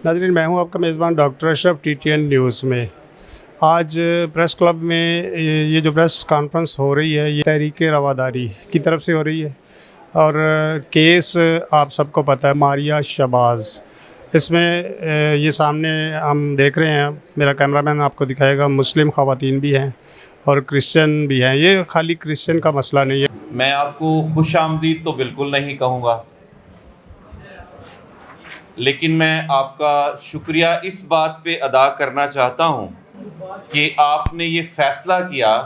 नाज़रीन, मैं हूं आपका मेज़बान डॉक्टर अशरफ TTN न्यूज़ में। आज प्रेस क्लब में ये जो प्रेस कॉन्फ्रेंस हो रही है, ये तहरीक रवादारी की तरफ से हो रही है और केस आप सबको पता है, मारिया शहबाज। इसमें ये सामने हम देख रहे हैं, मेरा कैमरामैन आपको दिखाएगा, मुस्लिम ख़वातीन भी हैं और क्रिश्चियन भी हैं। ये खाली क्रिश्चियन का मसला नहीं है। मैं आपको खुश आमदीद तो बिल्कुल नहीं कहूँगा, लेकिन मैं आपका शुक्रिया इस बात पे अदा करना चाहता हूँ कि आपने ये फ़ैसला किया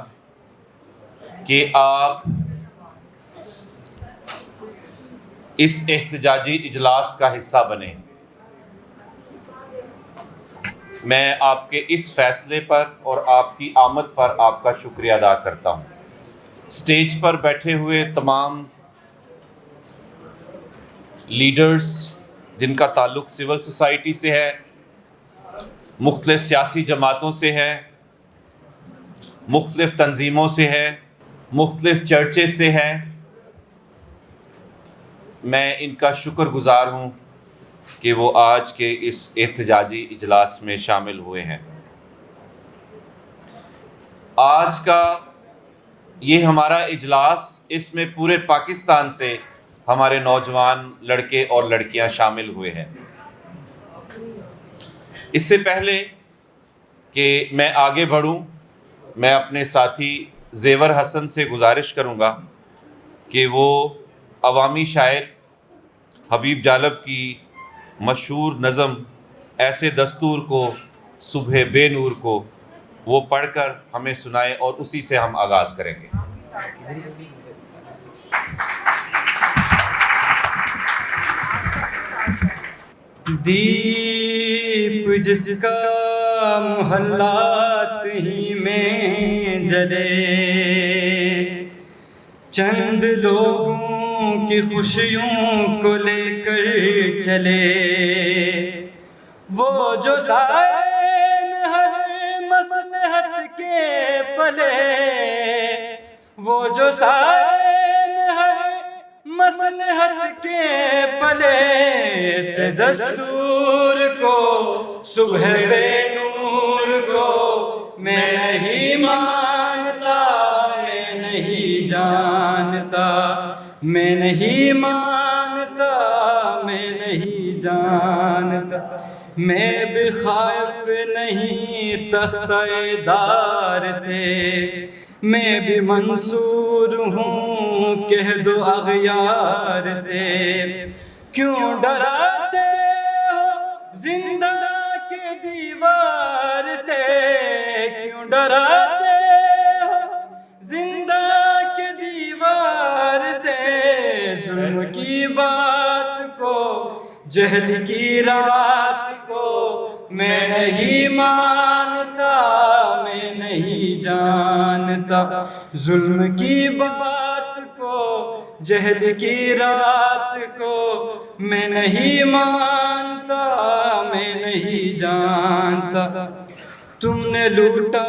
कि आप इस एहतजाजी इजलास का हिस्सा बने। मैं आपके इस फ़ैसले पर और आपकी आमद पर आपका शुक्रिया अदा करता हूँ। स्टेज पर बैठे हुए तमाम लीडर्स जिनका ताल्लुक़ सिविल सोसाइटी से है, मुख्तलिफ़ सियासी जमातों से है, मुख्तलिफ़ तंजीमों से है, मुख्तलिफ़ चर्चेस से है, मैं इनका शुक्रगुज़ार हूँ कि वो आज के इस एहतजाजी इजलास में शामिल हुए हैं। आज का ये हमारा इजलास, इसमें पूरे पाकिस्तान से हमारे नौजवान लड़के और लड़कियां शामिल हुए हैं। इससे पहले कि मैं आगे बढ़ूं, मैं अपने साथी ज़ेवर हसन से गुजारिश करूंगा कि वो अवामी शायर हबीब जालब की मशहूर नज़म ऐसे दस्तूर को सुबह बेनूर को वो पढ़कर हमें सुनाए और उसी से हम आगाज़ करेंगे। दीप जिसका मोहल्लात ही में जले, चंद लोगों की खुशियों को लेकर चले, वो जो साए में हर मसलहत के पले, वो जो साए में हर मसलहत के पले, से दस्तूर को सुबह बेनूर को मैं नहीं मानता, मैं नहीं जानता, मैं नहीं मानता, मैं नहीं जानता। मैं भी खाइफ नहीं तख्ते दार से, मैं भी मंसूर हूँ कह दो अग़यार से। क्यों डराते हो जिंदा के दीवार से, क्यों डराते हो जिंदा के दीवार से। जुल्म की बात को, जहल की रात को मैं नहीं मानता, मैं नहीं जानता। जुल्म की बात को, जहल की रात को मैं नहीं मानता, मैं नहीं जानता। तुमने लूटा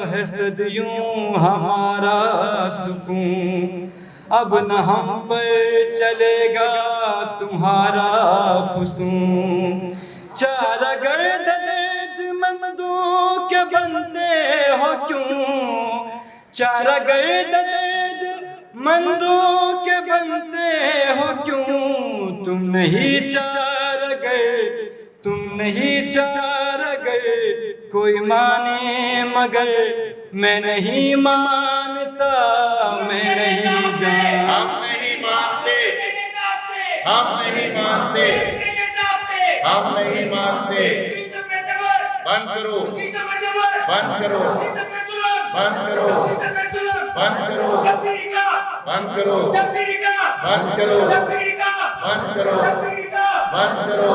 है सदियों हमारा सुकून, अब न हम पर चलेगा तुम्हारा फुसून। चार अगर दर्दमंदों के बनते हो क्यों, चार अगर दर्दमंदों के बनते हो क्यों। तुम नहीं चार अगर, तुम नहीं चार अगर कोई माने मगर मैं नहीं मानता, मैं नहीं जानता। हम नहीं मानते, हम नहीं मानते, हम नहीं मानते। बंद करो, बंद करो, बंद करो, बंद करो, बंद करो, बंद करो, बंद करो, बंद करो,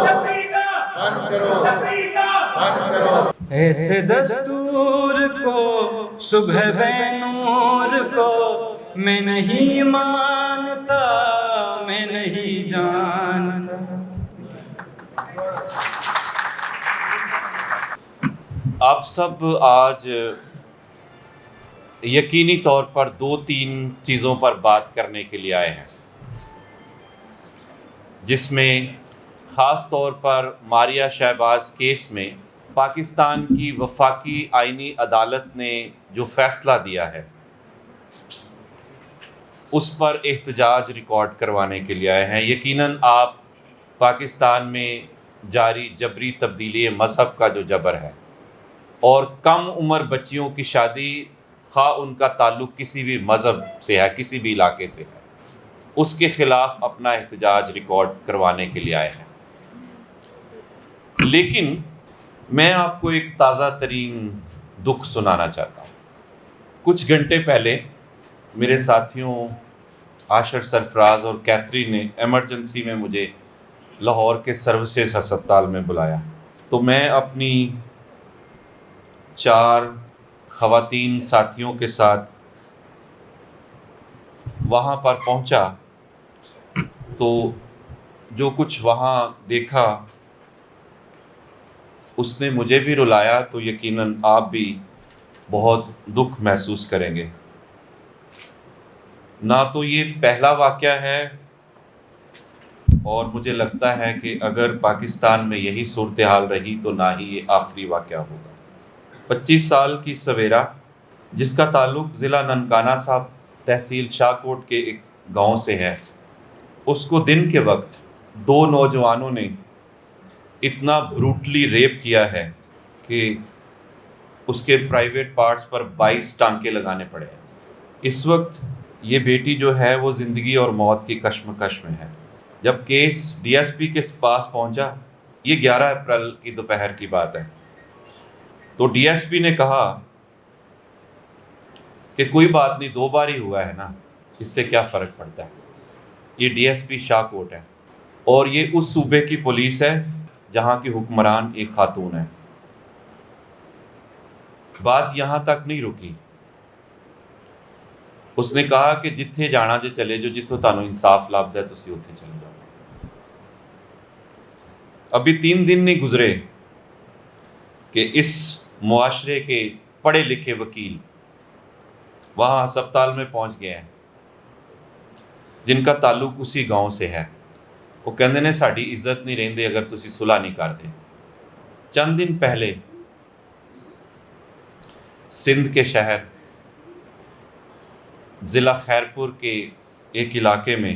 बंद करो, बंद करो। ऐसे दस्तूर को सुबह बेनूर को मैं नहीं मानता, मैं नहीं जानता। आप सब आज यकीनी तौर पर 2-3 चीज़ों पर बात करने के लिए आए हैं, जिसमें خاص طور پر ماریہ شہباز کیس میں پاکستان کی وفاقی آئینی عدالت نے جو فیصلہ دیا ہے اس پر احتجاج ریکارڈ کروانے کے لیے آئے ہیں۔ یقیناً آپ پاکستان میں جاری جبری تبدیلی مذہب کا جو جبر ہے اور کم عمر بچیوں کی شادی، خواہ ان کا تعلق کسی بھی مذہب سے ہے، کسی بھی علاقے سے ہے، اس کے خلاف اپنا احتجاج ریکارڈ کروانے کے لیے آئے ہیں۔ لیکن میں آپ کو ایک تازہ ترین دکھ سنانا چاہتا ہوں۔ کچھ گھنٹے پہلے میرے ساتھیوں عاشر سرفراز اور کیتھرین نے ایمرجنسی میں مجھے لاہور کے سروسز ہسپتال میں بلایا، تو میں اپنی 4 خواتین ساتھیوں کے ساتھ وہاں پر پہنچا تو جو کچھ وہاں دیکھا اس نے مجھے بھی رلایا، تو یقیناً آپ بھی بہت دکھ محسوس کریں گے۔ نہ تو یہ پہلا واقعہ ہے اور مجھے لگتا ہے کہ اگر پاکستان میں یہی صورتحال رہی تو نہ ہی یہ آخری واقعہ ہوگا۔ 25 سال کی سویرا، جس کا تعلق ضلع ننکانہ صاحب تحصیل شاہکوٹ کے ایک گاؤں سے ہے، اس کو دن کے وقت 2 نوجوانوں نے اتنا بروٹلی ریپ کیا ہے کہ اس کے پرائیویٹ پارٹس پر 22 ٹانکے لگانے پڑے ہیں۔ اس وقت یہ بیٹی جو ہے وہ زندگی اور موت کی کشمکش میں ہے۔ جب کیس ڈی ایس پی کے پاس پہنچا، یہ 11 اپریل کی دوپہر کی بات ہے، تو ڈی ایس پی نے کہا کہ کوئی بات نہیں، 2 بار ہی ہوا ہے نا، اس سے کیا فرق پڑتا ہے۔ یہ ڈی ایس پی شاہکوٹ ہے اور یہ اس صوبے کی پولیس ہے جہاں کی حکمران ایک خاتون ہے۔ بات یہاں تک نہیں رکی، اس نے کہا کہ جتھے جانا جے چلے جو، جتھوں تانوں انصاف لبدا ہے تسی اوتھے چلے جاؤ۔ ابھی 3 دن نہیں گزرے کہ اس معاشرے کے پڑھے لکھے وکیل وہاں ہسپتال میں پہنچ گئے ہیں، جن کا تعلق اسی گاؤں سے ہے۔ وہ کہندے نے ساڈی عزت نہیں رہندی اگر تسی صلح نہیں کردے۔ چند دن پہلے سندھ کے شہر ضلع خیرپور کے ایک علاقے میں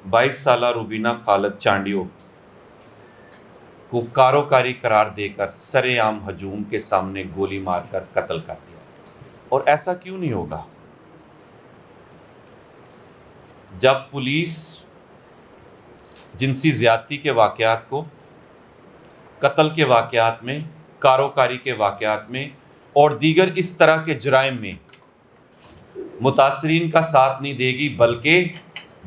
22 سالہ روبینہ خالد چانڈیو کو کاروکاری قرار دے کر سر عام ہجوم کے سامنے گولی مار کر قتل کر دیا۔ اور ایسا کیوں نہیں ہوگا؟ جب پولیس جنسی زیادتی کے واقعات کو قتل کے واقعات میں، کاروکاری کے واقعات میں اور دیگر اس طرح کے جرائم میں متاثرین کا ساتھ نہیں دے گی بلکہ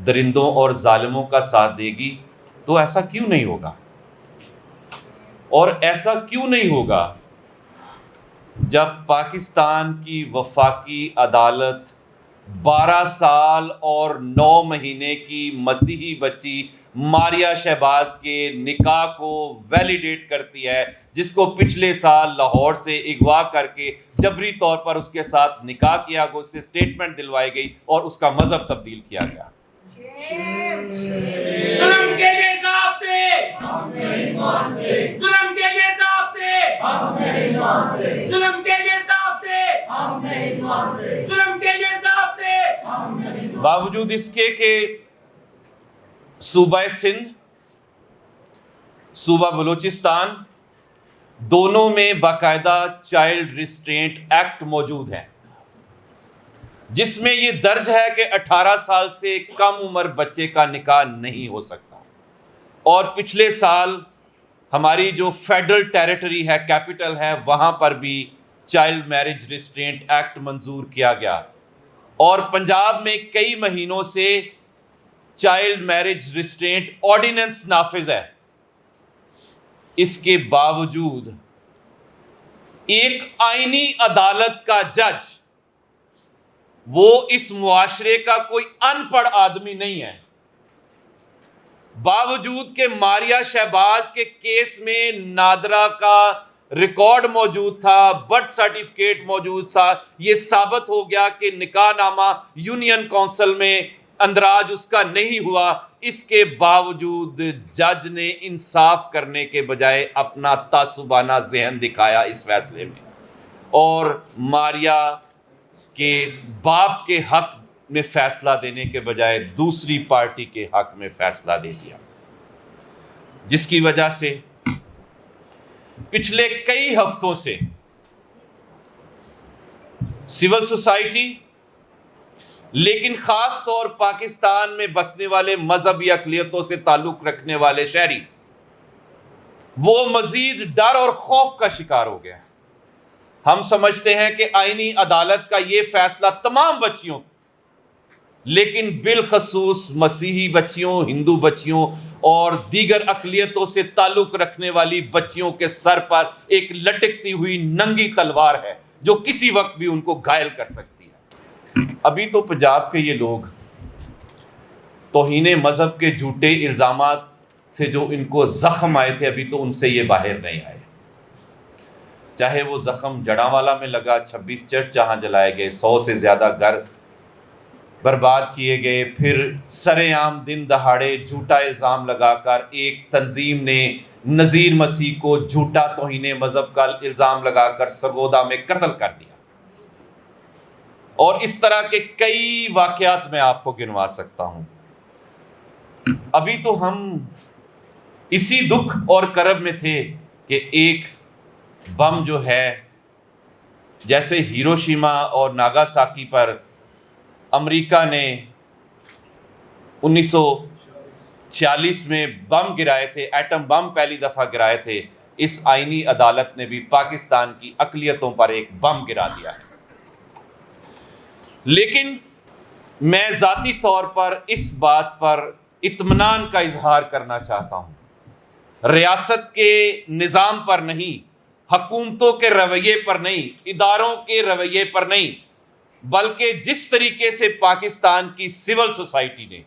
درندوں اور ظالموں کا ساتھ دے گی، تو ایسا کیوں نہیں ہوگا؟ اور ایسا کیوں نہیں ہوگا جب پاکستان کی وفاقی عدالت 12 سال اور 9 مہینے کی مسیحی بچی ماریہ شہباز کے نکاح کو ویلیڈیٹ کرتی ہے، جس کو پچھلے سال لاہور سے اغوا کر کے جبری طور پر اس کے ساتھ نکاح کیا گیا، اس سے سٹیٹمنٹ دلوائی گئی اور اس کا مذہب تبدیل کیا گیا۔ ظلم کے یہ ضابطے ہم نہیں مانتے، ظلم کے یہ ضابطے ہم نہیں مانتے، ظلم کے یہ ضابطے ہم نہیں مانتے، ظلم کے یہ ضابطے ہم نہیں مانتے۔ باوجود اس کے کہ صوبہ سندھ، صوبہ بلوچستان دونوں میں باقاعدہ چائلڈ ریسٹرینٹ ایکٹ موجود ہے، جس میں یہ درج ہے کہ 18 سال سے کم عمر بچے کا نکاح نہیں ہو سکتا۔ اور پچھلے سال ہماری جو فیڈرل ٹیریٹری ہے، کیپٹل ہے، وہاں پر بھی چائلڈ میرج ریسٹرینٹ ایکٹ منظور کیا گیا، اور پنجاب میں کئی مہینوں سے چائلڈ میرج ریسٹرینٹ آرڈیننس نافذ ہے۔ اس کے باوجود ایک آئینی عدالت کا جج، وہ اس معاشرے کا کوئی ان پڑھ آدمی نہیں ہے، باوجود کہ ماریہ شہباز کے کیس میں نادرہ کا ریکارڈ موجود تھا، برتھ سرٹیفکیٹ موجود تھا، یہ ثابت ہو گیا کہ نکاح نامہ یونین کونسل میں اندراج اس کا نہیں ہوا، اس کے باوجود جج نے انصاف کرنے کے بجائے اپنا تعصبانہ ذہن دکھایا اس فیصلے میں، اور ماریا کے باپ کے حق میں فیصلہ دینے کے بجائے دوسری پارٹی کے حق میں فیصلہ دے دیا، جس کی وجہ سے پچھلے کئی ہفتوں سے سول سوسائٹی، لیکن خاص طور پاکستان میں بسنے والے مذہبی اقلیتوں سے تعلق رکھنے والے شہری، وہ مزید ڈر اور خوف کا شکار ہو گئے۔ ہم سمجھتے ہیں کہ آئینی عدالت کا یہ فیصلہ تمام بچیوں، لیکن بالخصوص مسیحی بچیوں، ہندو بچیوں اور دیگر اقلیتوں سے تعلق رکھنے والی بچیوں کے سر پر ایک لٹکتی ہوئی ننگی تلوار ہے جو کسی وقت بھی ان کو گھائل کر سکتی ہے۔ ابھی تو پنجاب کے یہ لوگ توہین مذہب کے جھوٹے الزامات سے جو ان کو زخم آئے تھے، ابھی تو ان سے یہ باہر نہیں آئے، چاہے وہ زخم جڑاوالا میں لگا، 26 چرچ جہاں جلائے گئے، 100 سے زیادہ گھر برباد کیے گئے، پھر سر عام دن دہاڑے جھوٹا الزام لگا کر ایک تنظیم نے نذیر مسیح کو جھوٹا توہین مذہب کا الزام لگا کر سرگودا میں قتل کر دیا، اور اس طرح کے کئی واقعات میں آپ کو گنوا سکتا ہوں۔ ابھی تو ہم اسی دکھ اور کرب میں تھے کہ ایک بم جو ہے، جیسے ہیروشیما اور ناگاساکی پر امریکہ نے 1946 میں بم گرائے تھے، ایٹم بم پہلی دفعہ گرائے تھے، اس آئینی عدالت نے بھی پاکستان کی اقلیتوں پر ایک بم گرا دیا ہے۔ لیکن میں ذاتی طور پر اس بات پر اطمینان کا اظہار کرنا چاہتا ہوں، ریاست کے نظام پر نہیں، حکومتوں کے رویے پر نہیں، اداروں کے رویے پر نہیں، بلکہ جس طریقے سے پاکستان کی سول سوسائٹی نے،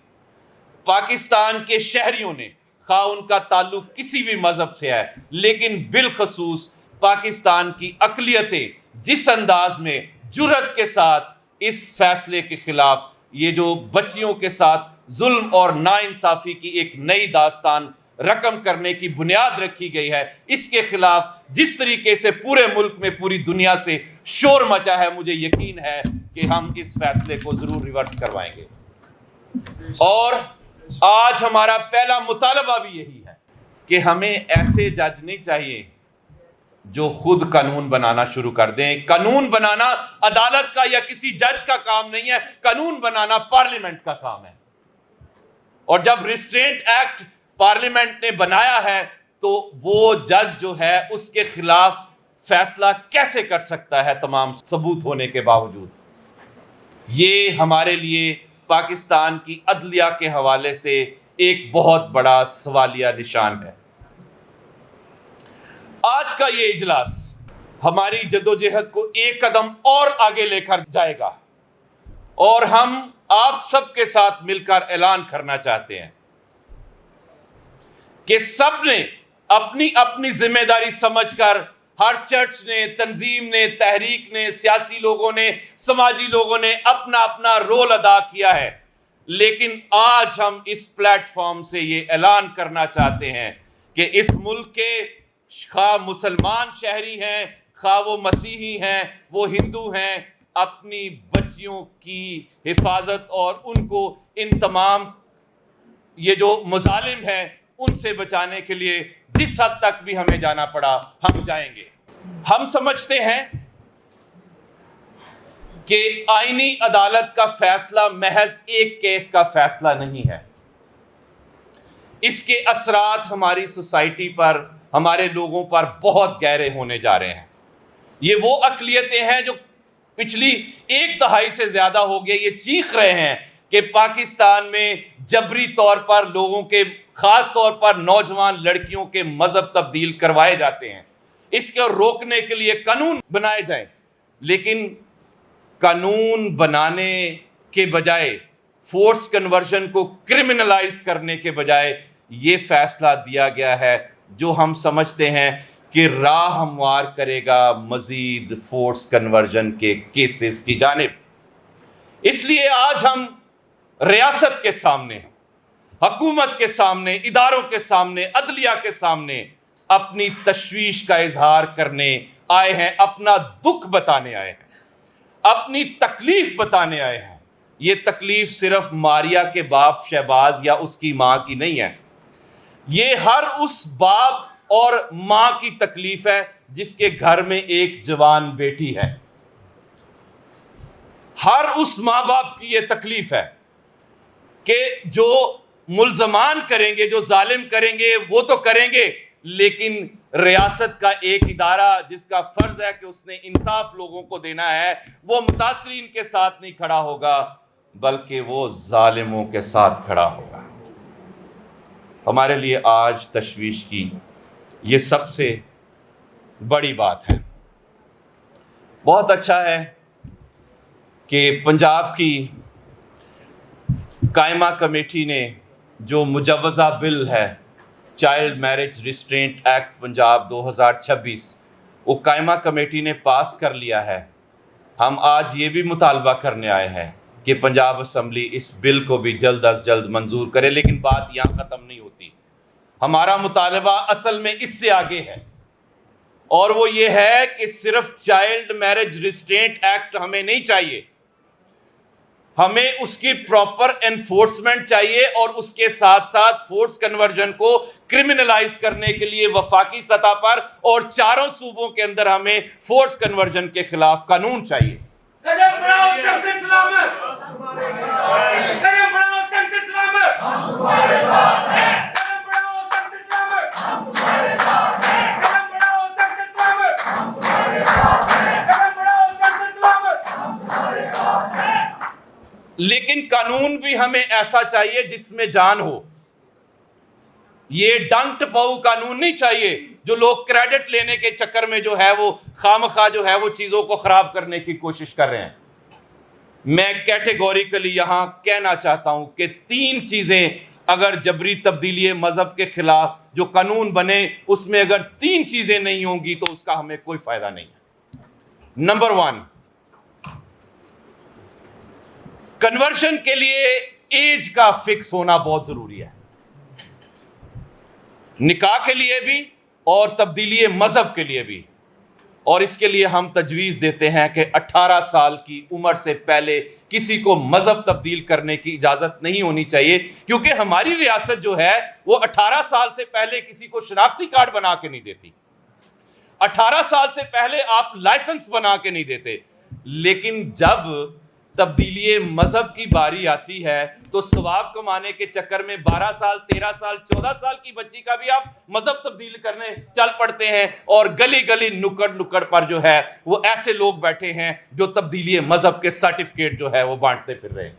پاکستان کے شہریوں نے، خواہ ان کا تعلق کسی بھی مذہب سے ہے، لیکن بالخصوص پاکستان کی اقلیتیں جس انداز میں جرأت کے ساتھ اس فیصلے کے خلاف، یہ جو بچیوں کے ساتھ ظلم اور ناانصافی کی ایک نئی داستان رقم کرنے کی بنیاد رکھی گئی ہے، اس کے خلاف جس طریقے سے پورے ملک میں، پوری دنیا سے شور مچا ہے، مجھے یقین ہے کہ ہم اس فیصلے کو ضرور ریورس کروائیں گے۔ اور آج ہمارا پہلا مطالبہ بھی یہی ہے کہ ہمیں ایسے جج نہیں چاہیے جو خود قانون بنانا شروع کر دیں۔ قانون بنانا عدالت کا یا کسی جج کا کام نہیں ہے، قانون بنانا پارلیمنٹ کا کام ہے، اور جب ریسٹرینٹ ایکٹ پارلیمنٹ نے بنایا ہے تو وہ جج جو ہے اس کے خلاف فیصلہ کیسے کر سکتا ہے تمام ثبوت ہونے کے باوجود؟ یہ ہمارے لیے پاکستان کی عدلیہ کے حوالے سے ایک بہت بڑا سوالیہ نشان ہے۔ آج کا یہ اجلاس ہماری جدوجہد کو ایک قدم اور آگے لے کر جائے گا، اور ہم آپ سب کے ساتھ مل کر اعلان کرنا چاہتے ہیں کہ سب نے اپنی اپنی ذمہ داری سمجھ کر، ہر چرچ نے، تنظیم نے، تحریک نے، سیاسی لوگوں نے، سماجی لوگوں نے اپنا اپنا رول ادا کیا ہے، لیکن آج ہم اس پلیٹ فارم سے یہ اعلان کرنا چاہتے ہیں کہ اس ملک کے خواہ مسلمان شہری ہیں، خواہ وہ مسیحی ہیں، وہ ہندو ہیں، اپنی بچیوں کی حفاظت اور ان کو ان تمام یہ جو مظالم ہیں ان سے بچانے کے لیے جس حد تک بھی ہمیں جانا پڑا ہم جائیں گے۔ ہم سمجھتے ہیں کہ آئینی عدالت کا فیصلہ محض ایک کیس کا فیصلہ نہیں ہے، اس کے اثرات ہماری سوسائٹی پر، ہمارے لوگوں پر بہت گہرے ہونے جا رہے ہیں۔ یہ وہ اقلیتیں ہیں جو پچھلی 1 دہائی سے زیادہ ہو گئے یہ چیخ رہے ہیں کہ پاکستان میں جبری طور پر لوگوں کے، خاص طور پر نوجوان لڑکیوں کے مذہب تبدیل کروائے جاتے ہیں، اس کو روکنے کے لیے قانون بنائے جائیں، لیکن قانون بنانے کے بجائے، فورس کنورژن کو کرمنلائز کرنے کے بجائے یہ فیصلہ دیا گیا ہے جو ہم سمجھتے ہیں کہ راہ ہموار کرے گا مزید فورس کنورژن کے کیسز کی جانب۔ اس لیے آج ہم ریاست کے سامنے, حکومت کے سامنے, اداروں کے سامنے, عدلیہ کے سامنے اپنی تشویش کا اظہار کرنے آئے ہیں, اپنا دکھ بتانے آئے ہیں, اپنی تکلیف بتانے آئے ہیں. یہ تکلیف صرف ماریا کے باپ شہباز یا اس کی ماں کی نہیں ہے, یہ ہر اس باپ اور ماں کی تکلیف ہے جس کے گھر میں ایک جوان بیٹی ہے. ہر اس ماں باپ کی یہ تکلیف ہے کہ جو ملزمان کریں گے, جو ظالم کریں گے وہ تو کریں گے, لیکن ریاست کا ایک ادارہ جس کا فرض ہے کہ اس نے انصاف لوگوں کو دینا ہے, وہ متاثرین کے ساتھ نہیں کھڑا ہوگا بلکہ وہ ظالموں کے ساتھ کھڑا ہوگا. ہمارے لیے آج تشویش کی یہ سب سے بڑی بات ہے. بہت اچھا ہے کہ پنجاب کی قائمہ کمیٹی نے جو مجوزہ بل ہے child marriage restraint act Punjab 2026 وہ قائمہ کمیٹی نے پاس کر لیا ہے. ہم آج یہ بھی مطالبہ کرنے آئے ہیں کہ پنجاب اسمبلی اس بل کو بھی جلد از جلد منظور کرے, لیکن بات یہاں ختم نہیں ہوتی. ہمارا مطالبہ اصل میں اس سے آگے ہے, اور وہ یہ ہے کہ صرف چائلڈ میرج ریسٹرینٹ ایکٹ ہمیں نہیں چاہیے, ہمیں اس کی پراپر انفورسمنٹ چاہیے, اور اس کے ساتھ ساتھ فورس کنورژن کو کرمنلائز کرنے کے لیے وفاقی سطح پر اور چاروں صوبوں کے اندر ہمیں فورس کنورژن کے خلاف قانون چاہیے. قدم بڑھاؤ سمت سلامت, قدم بڑھاؤ سمت سلامت, ہم تمہارے ساتھ ہیں, قدم بڑھاؤ سمت سلامت, ہم تمہارے ساتھ ہیں, قدم بڑھاؤ سمت سلامت, ہم تمہارے ساتھ ہیں, قدم بڑھاؤ سمت سلامت, ہم تمہارے ساتھ ہیں. لیکن قانون بھی ہمیں ایسا چاہیے جس میں جان ہو. یہ ڈنگ ٹپاؤ قانون نہیں چاہیے جو لوگ کریڈٹ لینے کے چکر میں جو ہے وہ خامخواہ جو ہے وہ چیزوں کو خراب کرنے کی کوشش کر رہے ہیں. میں کیٹیگوریکلی یہاں کہنا چاہتا ہوں کہ 3 چیزیں اگر جبری تبدیلی مذہب کے خلاف جو قانون بنے اس میں اگر 3 چیزیں نہیں ہوں گی تو اس کا ہمیں کوئی فائدہ نہیں ہے. نمبر 1, کنورشن کے لیے ایج کا فکس ہونا بہت ضروری ہے, نکاح کے لیے بھی اور تبدیلی مذہب کے لیے بھی. اور اس کے لیے ہم تجویز دیتے ہیں کہ 18 سال کی عمر سے پہلے کسی کو مذہب تبدیل کرنے کی اجازت نہیں ہونی چاہیے, کیونکہ ہماری ریاست جو ہے وہ 18 سال سے پہلے کسی کو شناختی کارڈ بنا کے نہیں دیتی, 18 سال سے پہلے آپ لائسنس بنا کے نہیں دیتے. لیکن جب تبدیلی مذہب کی باری آتی ہے تو ثواب کمانے کے چکر میں 12 سال 13 سال 14 سال کی بچی کا بھی آپ مذہب تبدیل کرنے چل پڑتے ہیں, اور گلی گلی نکڑ نکڑ پر جو ہے وہ ایسے لوگ بیٹھے ہیں جو تبدیلی مذہب کے سرٹیفکیٹ جو ہے وہ بانٹتے پھر رہے ہیں.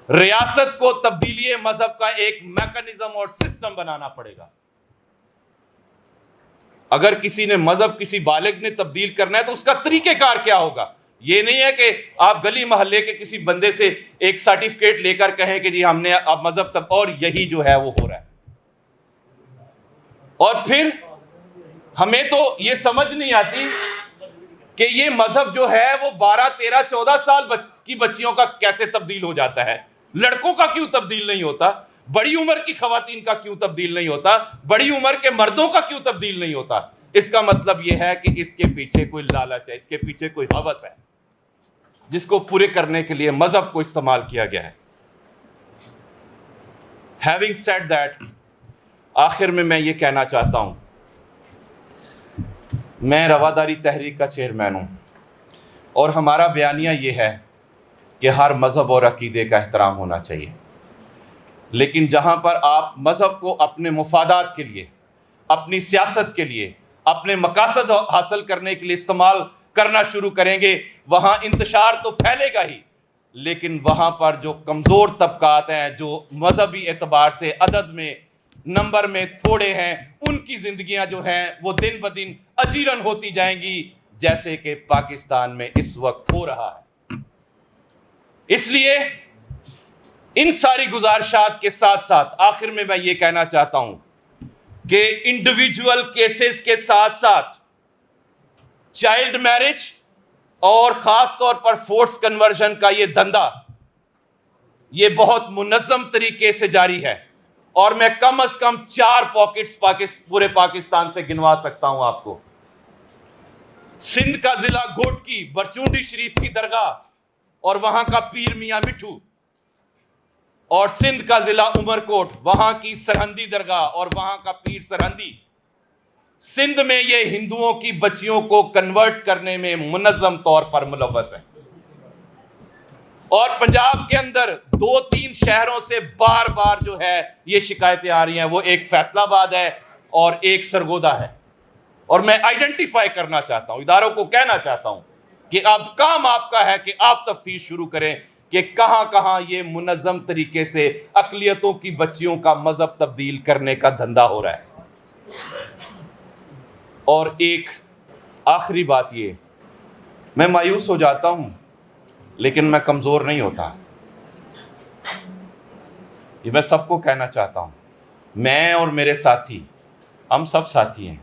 ریاست کو تبدیلی مذہب کا ایک میکانزم اور سسٹم بنانا پڑے گا. اگر کسی نے مذہب کسی بالغ نے تبدیل کرنا ہے تو اس کا طریقہ کار کیا ہوگا. یہ نہیں ہے کہ آپ گلی محلے کے کسی بندے سے ایک سرٹیفکیٹ لے کر کہیں کہ جی ہم نے اب مذہب تب, اور یہی جو ہے وہ ہو رہا ہے. اور پھر ہمیں تو یہ سمجھ نہیں آتی کہ یہ مذہب جو ہے وہ 12 13 14 سال کی بچیوں کا کیسے تبدیل ہو جاتا ہے, لڑکوں کا کیوں تبدیل نہیں ہوتا, بڑی عمر کی خواتین کا کیوں تبدیل نہیں ہوتا, بڑی عمر کے مردوں کا کیوں تبدیل نہیں ہوتا. اس کا مطلب یہ ہے کہ اس کے پیچھے کوئی لالچ ہے, اس کے پیچھے کوئی ہوس ہے جس کو پورے کرنے کے لیے مذہب کو استعمال کیا گیا ہے. Having said that, آخر میں یہ کہنا چاہتا ہوں, میں رواداری تحریک کا چیئرمین ہوں اور ہمارا بیانیہ یہ ہے کہ ہر مذہب اور عقیدے کا احترام ہونا چاہیے, لیکن جہاں پر آپ مذہب کو اپنے مفادات کے لیے, اپنی سیاست کے لیے, اپنے مقاصد حاصل کرنے کے لیے استعمال کرنا شروع کریں گے وہاں انتشار تو پھیلے گا ہی, لیکن وہاں پر جو کمزور طبقات ہیں, جو مذہبی اعتبار سے عدد میں نمبر میں تھوڑے ہیں, ان کی زندگیاں جو ہیں وہ دن بدن اجیرن ہوتی جائیں گی, جیسے کہ پاکستان میں اس وقت ہو رہا ہے. اس لیے ان ساری گزارشات کے ساتھ ساتھ آخر میں یہ کہنا چاہتا ہوں کہ انڈیویجول کیسز کے ساتھ ساتھ چائلڈ میرج اور خاص طور پر فورس کنورژن کا یہ دھندا یہ بہت منظم طریقے سے جاری ہے، اور میں کم از کم 4 پاکٹس پورے پاکستان سے گنوا سکتا ہوں آپ کو۔ سندھ کا ضلع گھوٹکی برچونڈی شریف کی درگاہ اور وہاں کا پیر میاں مٹھو، اور سندھ کا ضلع عمر کوٹ، وہاں کی سرہندی درگاہ اور وہاں کا پیر سرہندی۔ سندھ میں یہ ہندوؤں کی بچیوں کو کنورٹ کرنے میں منظم طور پر ملوث ہے، اور پنجاب کے اندر 2-3 شہروں سے بار بار جو ہے یہ شکایتیں آ رہی ہیں، وہ ایک فیصل آباد ہے اور ایک سرگودا ہے۔ اور میں آئیڈینٹیفائی کرنا چاہتا ہوں، اداروں کو کہنا چاہتا ہوں کہ اب کام آپ کا ہے کہ آپ تفتیش شروع کریں کہ کہاں کہاں یہ منظم طریقے سے اقلیتوں کی بچیوں کا مذہب تبدیل کرنے کا دھندا ہو رہا ہے۔ اور ایک آخری بات، یہ میں مایوس ہو جاتا ہوں لیکن میں کمزور نہیں ہوتا، یہ میں سب کو کہنا چاہتا ہوں۔ میں اور میرے ساتھی، ہم سب ساتھی ہیں،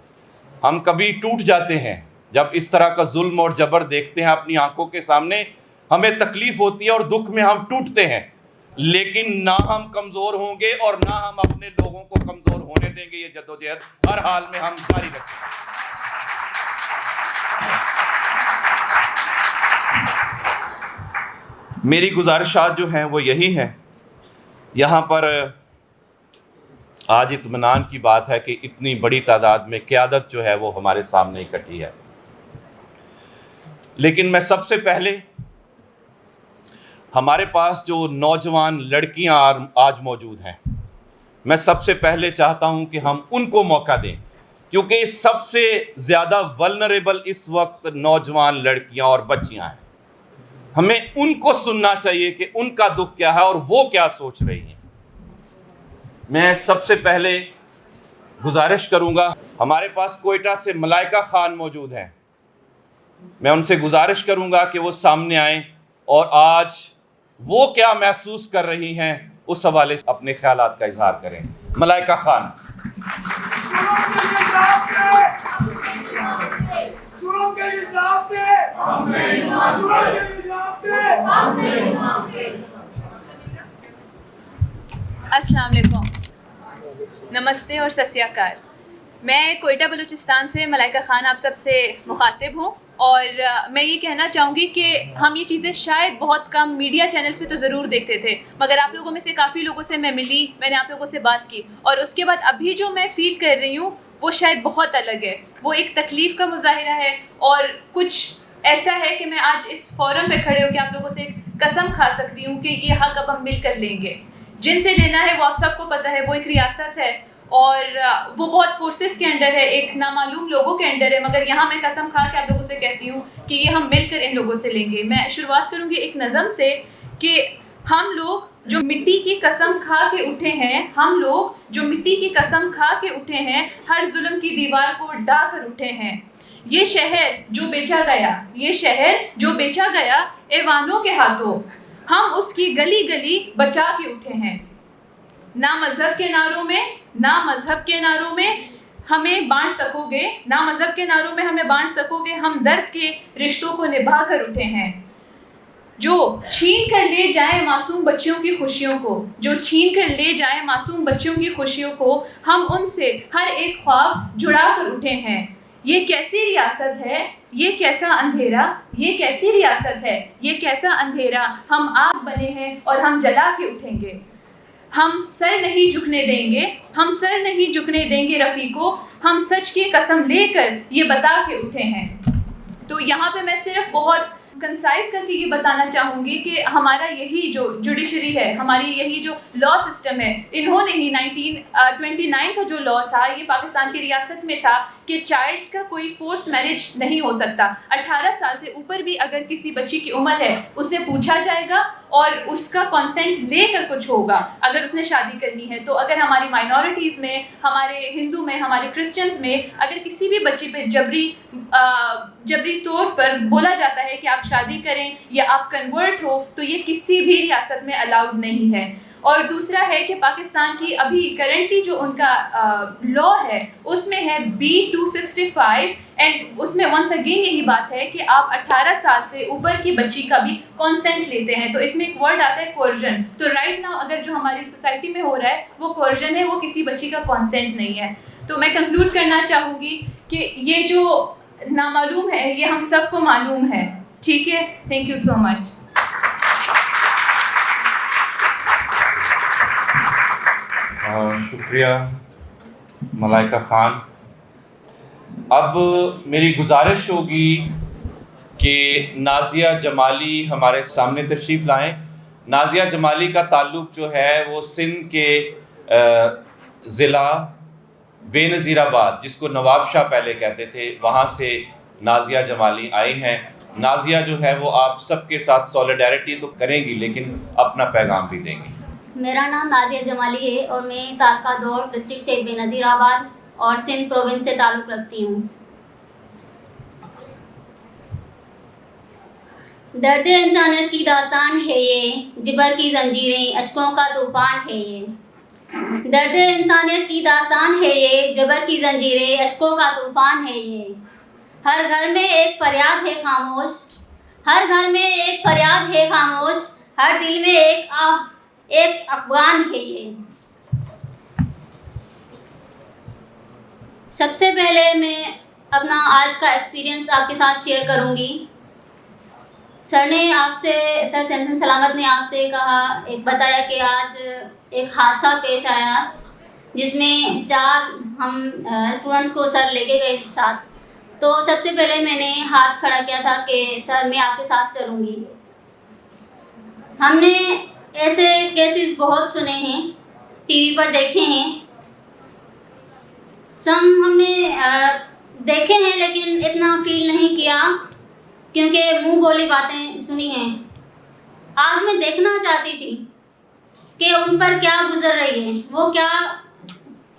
ہم کبھی ٹوٹ جاتے ہیں جب اس طرح کا ظلم اور جبر دیکھتے ہیں اپنی آنکھوں کے سامنے، ہمیں تکلیف ہوتی ہے اور دکھ میں ہم ٹوٹتے ہیں، لیکن نہ ہم کمزور ہوں گے اور نہ ہم اپنے لوگوں کو کمزور ہونے دیں گے۔ یہ جدوجہد ہر حال میں ہم جاری رکھیں گے۔ میری گزارشات جو ہیں وہ یہی ہیں۔ یہاں پر آج اطمینان کی بات ہے کہ اتنی بڑی تعداد میں قیادت جو ہے وہ ہمارے سامنے اکٹھی ہے، لیکن میں سب سے پہلے ہمارے پاس جو نوجوان لڑکیاں آج موجود ہیں، میں سب سے پہلے چاہتا ہوں کہ ہم ان کو موقع دیں، کیونکہ سب سے زیادہ ولنریبل اس وقت نوجوان لڑکیاں اور بچیاں ہیں۔ ہمیں ان کو سننا چاہیے کہ ان کا دکھ کیا ہے اور وہ کیا سوچ رہی ہیں۔ میں سب سے پہلے گزارش کروں گا، ہمارے پاس کوئٹہ سے ملائکہ خان موجود ہیں، میں ان سے گزارش کروں گا کہ وہ سامنے آئیں اور آج وہ کیا محسوس کر رہی ہیں اس حوالے سے اپنے خیالات کا اظہار کریں۔ ملائکہ خان۔ السلام علیکم، نمستے اور ست سری اکال۔ میں کوئٹہ بلوچستان سے ملائکہ خان آپ سب سے مخاطب ہوں، اور میں یہ کہنا چاہوں گی کہ ہم یہ چیزیں شاید بہت کم میڈیا چینلز پہ تو ضرور دیکھتے تھے، مگر آپ لوگوں میں سے کافی لوگوں سے میں ملی، میں نے آپ لوگوں سے بات کی، اور اس کے بعد ابھی جو میں فیل کر رہی ہوں وہ شاید بہت الگ ہے۔ وہ ایک تکلیف کا مظاہرہ ہے، اور کچھ ایسا ہے کہ میں آج اس فورم پہ کھڑے ہو کے آپ لوگوں سے قسم کھا سکتی ہوں کہ یہ حق اب ہم مل کر لیں گے۔ جن سے لینا ہے وہ آپ سب کو پتہ ہے، وہ ایک ریاست ہے اور وہ بہت فورسز کے انڈر ہے، ایک نامعلوم لوگوں کے انڈر ہے، مگر یہاں میں قسم کھا کے آپ لوگوں سے کہتی ہوں کہ یہ ہم مل کر ان لوگوں سے لیں گے۔ میں شروعات کروں گی ایک نظم سے کہ ہم لوگ جو مٹی کی قسم کھا کے اٹھے ہیں، ہم لوگ جو مٹی کی قسم کھا کے اٹھے ہیں، ہر ظلم کی دیوار کو ڈھا کر اٹھے ہیں۔ یہ شہر جو بیچا گیا، یہ شہر جو بیچا گیا ایوانوں کے ہاتھوں، ہم اس کی گلی گلی بچا کے اٹھے ہیں۔ نہ مذہب کے نعروں میں، نہ مذہب کے نعروں میں ہمیں بانٹ سکو گے، نہ مذہب کے نعروں میں ہمیں بانٹ سکو گے، ہم درد کے رشتوں کو نبھا کر اٹھے ہیں۔ جو چھین کر لے جائیں معصوم بچیوں کی خوشیوں کو، جو چھین کر لے جائیں معصوم بچیوں کی خوشیوں کو، ہم ان سے ہر ایک خواب جڑا کر اٹھے ہیں۔ یہ کیسی ریاست ہے، یہ کیسا اندھیرا، یہ کیسی ریاست ہے، یہ کیسا اندھیرا، ہم آگ بنے ہیں اور ہم جلا کے اٹھیں گے۔ ہم سر نہیں جھکنے دیں گے، ہم سر نہیں جھکنے دیں گے رفیقو، ہم سچ کی قسم لے کر یہ بتا کے اٹھے ہیں۔ تو یہاں پہ میں صرف بہت کنسائز کر کے یہ بتانا چاہوں گی کہ ہمارا یہی جو جوڈیشری ہے، ہماری یہی جو لا سسٹم ہے، انہوں نے ہی 1929 کا جو لا تھا، یہ پاکستان کی ریاست میں تھا کہ چائلڈ کا کوئی فورسڈ میرج نہیں ہو سکتا۔ 18 سال سے اوپر بھی اگر کسی بچی کی عمر ہے، اس سے پوچھا جائے گا اور اس کا کنسنٹ لے کر کچھ ہوگا اگر اس نے شادی کرنی ہے۔ تو اگر ہماری مائنورٹیز میں، ہمارے ہندو میں، ہمارے کرسچنز میں اگر کسی بھی بچی پہ جبری طور پر بولا جاتا ہے کہ آپ شادی کریں یا آپ کنورٹ ہو، تو یہ کسی بھی ریاست میں الاؤڈ نہیں ہے۔ اور دوسرا ہے کہ پاکستان کی ابھی کرنٹلی جو ان کا لا ہے اس میں ہے B265 اینڈ اس میں ونس اگین یہی بات ہے کہ آپ 18 سال سے اوپر کی بچی کا بھی کانسینٹ لیتے ہیں. تو اس میں ایک ورڈ آتا ہے کوئرژن. تو رائٹ ناؤ اگر جو ہماری سوسائٹی میں ہو رہا ہے وہ کوئرژن ہے, وہ کسی بچی کا کانسینٹ نہیں ہے. تو میں کنکلوڈ کرنا چاہوں گی کہ یہ جو نامعلوم ہے یہ ہم سب کو معلوم ہے. ٹھیک ہے, تھینک یو سو مچ. شکریہ ملائکہ خان. اب میری گزارش ہوگی کہ نازیہ جمالی ہمارے سامنے تشریف لائیں. نازیہ جمالی کا تعلق جو ہے وہ سندھ کے ضلع بے نظیر آباد, جس کو نواب شاہ پہلے کہتے تھے, وہاں سے نازیہ جمالی آئی ہیں. نازیہ جو ہے وہ آپ سب کے ساتھ سولیڈیرٹی تو کریں گی لیکن اپنا پیغام بھی دیں گی. میرا نام نازیہ جمالی ہے اور میں تالکہ دور ڈسٹرکٹ شیخ بے نظیر آباد اور سندھ پروونس سے تعلق رکھتی ہوں. درد انسانیت کی داستان ہے یہ, جبر کی زنجیریں اشکوں کا طوفان ہے یہ. درد انسانیت کی داستان ہے یہ, جبر کی زنجیریں اشکوں کا طوفان ہے یہ. ہر گھر میں ایک فریاد ہے خاموش, ہر گھر میں ایک فریاد ہے خاموش, ہر دل میں ایک آہ ایک افغان ہے یہ. سب سے پہلے میں اپنا آج کا ایکسپیرینس آپ کے ساتھ شیئر کروں گی. سر سیمسن سلامت نے آپ سے کہا, ایک بتایا کہ آج ایک حادثہ پیش آیا جس میں 4 ہم اسٹوڈنٹس کو سر لے کے گئے ساتھ. تو سب سے پہلے میں نے ہاتھ کھڑا کیا تھا کہ سر میں آپ کے ساتھ چلوں گی. ہم نے ایسے کیسز بہت سنے ہیں, ٹی وی پر دیکھے ہیں, ہم نے دیکھے ہیں لیکن اتنا فیل نہیں کیا کیونکہ منہ بولی باتیں سنی ہیں. آج میں دیکھنا چاہتی تھی کہ ان پر کیا گزر رہی ہے, وہ کیا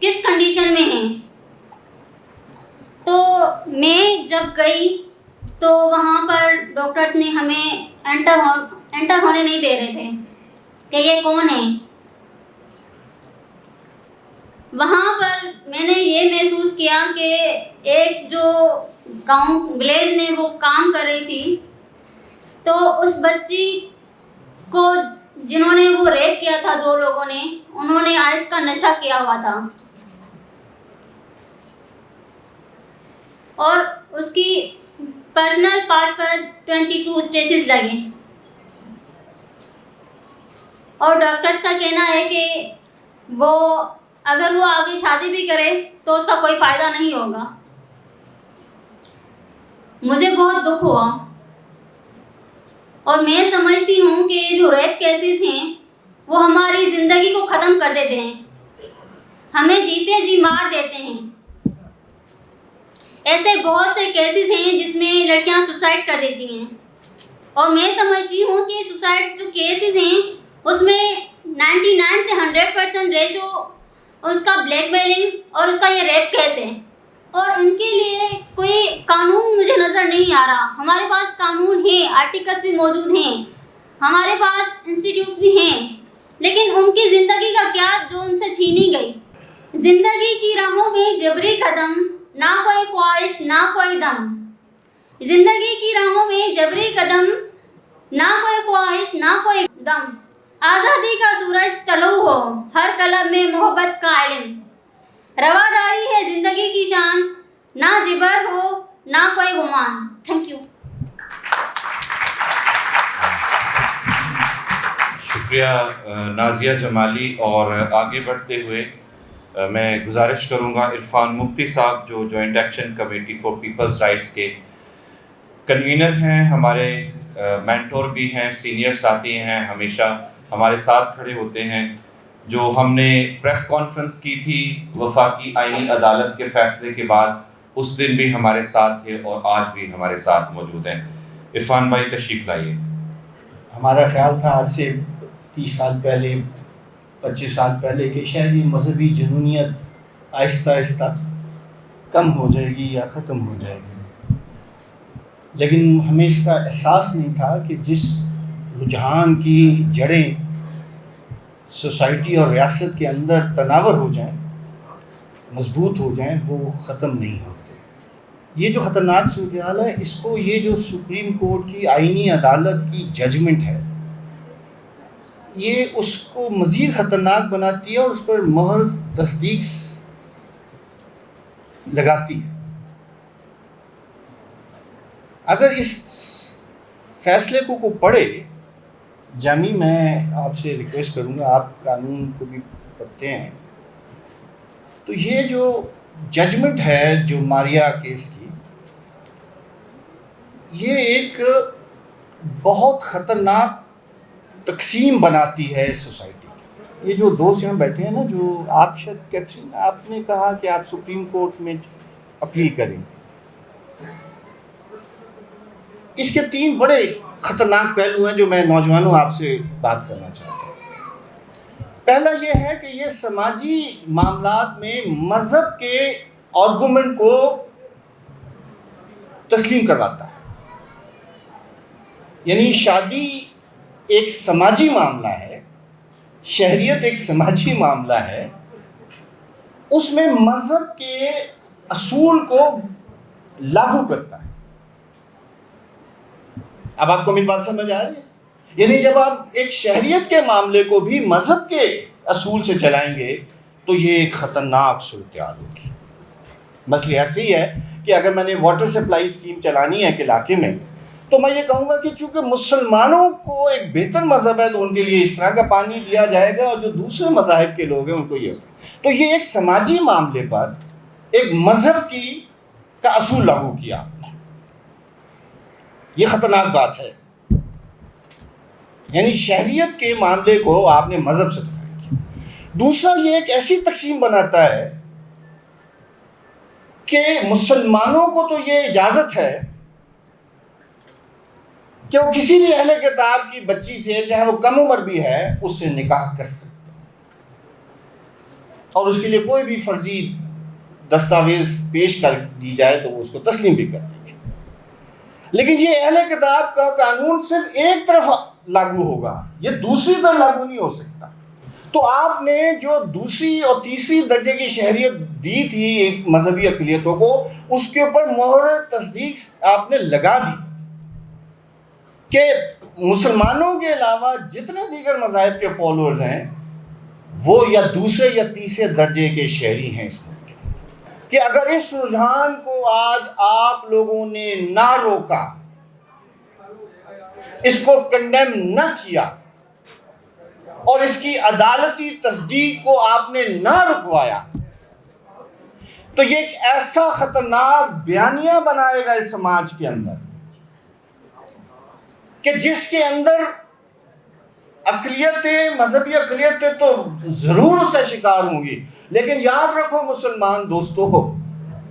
کس کنڈیشن میں ہیں. تو میں جب گئی تو وہاں پر ڈاکٹرز نے ہمیں انٹر ہونے نہیں دے رہے تھے کہ یہ کون ہے. وہاں پر میں نے یہ محسوس کیا کہ ایک جو گاؤں ولیج میں وہ کام کر رہی تھی, تو اس بچی کو جنہوں نے وہ ریپ کیا تھا 2 لوگوں نے, انہوں نے آئس کا نشہ کیا ہوا تھا اور اس کی پرسنل پارٹ پر 22 اسٹیچز لگے. اور ڈاکٹرز کا کہنا ہے کہ اگر وہ آگے شادی بھی کرے تو اس کا کوئی فائدہ نہیں ہوگا. مجھے بہت دکھ ہوا اور میں سمجھتی ہوں کہ جو ریپ کیسز ہیں وہ ہماری زندگی کو ختم کر دیتے ہیں, ہمیں جیتے جی مار دیتے ہیں. ایسے بہت سے کیسز ہیں جس میں لڑکیاں سوسائڈ کر دیتی ہیں, اور میں سمجھتی ہوں کہ سوسائڈ جو کیسز ہیں اس میں 99 سے 100% ریشو اس کا بلیک میلنگ اور اس کا یہ ریپ کیس ہے. اور ان کے لیے کوئی قانون مجھے نظر نہیں آ رہا. ہمارے پاس قانون ہیں, آرٹیکلس بھی موجود ہیں, ہمارے پاس انسٹیٹیوٹس بھی ہیں, لیکن ان کی زندگی کا کیا جو ان سے چھینی گئی. زندگی کی راہوں میں جبری قدم, نہ کوئی خواہش نہ کوئی دم. زندگی کی راہوں میں جبری قدم, نہ کوئی خواہش نہ کوئی دم. آزادی کا سورج طلوع ہو, ہر قلب میں محبت کا علم. رواداری ہے زندگی کی شان, نہ جبر ہو نہ کوئی گمان. Thank you. شکریہ نازیہ جمالی. اور آگے بڑھتے ہوئے میں گزارش کروں گا عرفان مفتی صاحب, جو joint action committee for people's rights کے کنوینر ہیں, ہمارے مینٹور بھی ہیں, سینئر ساتھی ہیں, ہمیشہ ہمارے ساتھ کھڑے ہوتے ہیں. جو ہم نے پریس کانفرنس کی تھی وفاقی آئینی عدالت کے فیصلے کے بعد, اس دن بھی ہمارے ساتھ تھے اور آج بھی ہمارے ساتھ موجود ہیں. عرفان بھائی تشریف لائیے. ہمارا خیال تھا آج سے 30 سال پہلے 25 سال پہلے کہ شاید یہ مذہبی جنونیت آہستہ آہستہ کم ہو جائے گی یا ختم ہو جائے گی, لیکن ہمیں اس کا احساس نہیں تھا کہ جس رجحان کی جڑیں सोसाइटी और रियासत के अंदर तनावर हो जाएं, मजबूत हो जाएं, वो ख़त्म नहीं होते। ये जो ख़तरनाक सूरत है, इसको ये जो सुप्रीम कोर्ट की आईनी अदालत की जजमेंट है, ये उसको मज़ीद ख़तरनाक बनाती है और उस पर मोहर तस्दीक लगाती है। अगर इस फैसले को पढ़े, जामी मैं आपसे रिक्वेस्ट करूँगा, आप कानून को भी पढ़ते हैं, तो ये जो जजमेंट है जो मारिया केस की, ये एक बहुत ख़तरनाक तकसीम बनाती है सोसाइटी की। ये जो दोस्त यहाँ बैठे हैं ना, जो आप शायद कैथरीन, आपने कहा कि आप सुप्रीम कोर्ट में अपील करेंगे, इसके 3 बड़े ख़तरनाक पहलू हैं जो मैं नौजवानों आपसे बात करना चाहता हूँ। पहला ये है कि ये समाजी मामलात में मज़हब के आर्गुमेंट को तस्लीम करवाता है। यानी शादी एक समाजी मामला है, शहरियत एक समाजी मामला है, उसमें मज़हब के असूल को लागू करता है। अब आपको मेरी बात समझ आ रही है? यानी जब आप एक शहरियत के मामले को भी मज़हब के असूल से चलाएंगे तो ये एक ख़तरनाक सूरत-ए-हाल होगी। मसले ऐसे ही है कि अगर मैंने वाटर सप्लाई स्कीम चलानी है एक इलाके में, तो मैं ये कहूँगा कि चूँकि मुसलमानों को एक बेहतर मज़हब है तो उनके लिए इस तरह का पानी दिया जाएगा, और जो दूसरे मज़ाहिब के लोग हैं उनको ये। तो ये एक समाजी मामले पर एक मज़हब का असूल लागू किया आपने, ये ख़तरनाक बात है। यानी शहरियत के मामले को आपने मज़हब से तफरीक किया। दूसरा, ये एक ऐसी तकसीम बनाता है कि मुसलमानों को तो ये इजाज़त है कि वो किसी भी अहले किताब की बच्ची से, चाहे वो कम उम्र भी है, उससे निकाह कर सकते हैं और उसके लिए कोई भी फर्जी दस्तावेज पेश कर दी जाए तो वो उसको तस्लीम भी कर देंगे। लेकिन ये अहले किताब का कानून सिर्फ एक तरफ लागू होगा, ये दूसरी तरफ लागू नहीं हो सकता। तो आपने जो दूसरी और तीसरी दर्जे की शहरियत दी थी मजहबी अक़लियतों को, उसके ऊपर मोहर तस्दीक आपने लगा दी कि मुसलमानों के अलावा जितने दीगर मज़ाहिब के फॉलोअर्स हैं वो या दूसरे या तीसरे दर्जे के शहरी हैं इस मुल्क के। कि अगर इस रुझान को आज आप लोगों ने ना रोका, इसको कंडेम न किया और इसकी अदालती तस्दीक को आपने ना रुकवाया, तो ये एक ऐसा खतरनाक बयानिया बनाएगा इस समाज के अंदर कि जिसके अंदर अक़लियतें, मजहबी अक़लियतें तो ज़रूर उसका शिकार होंगी, लेकिन याद रखो मुसलमान दोस्तों,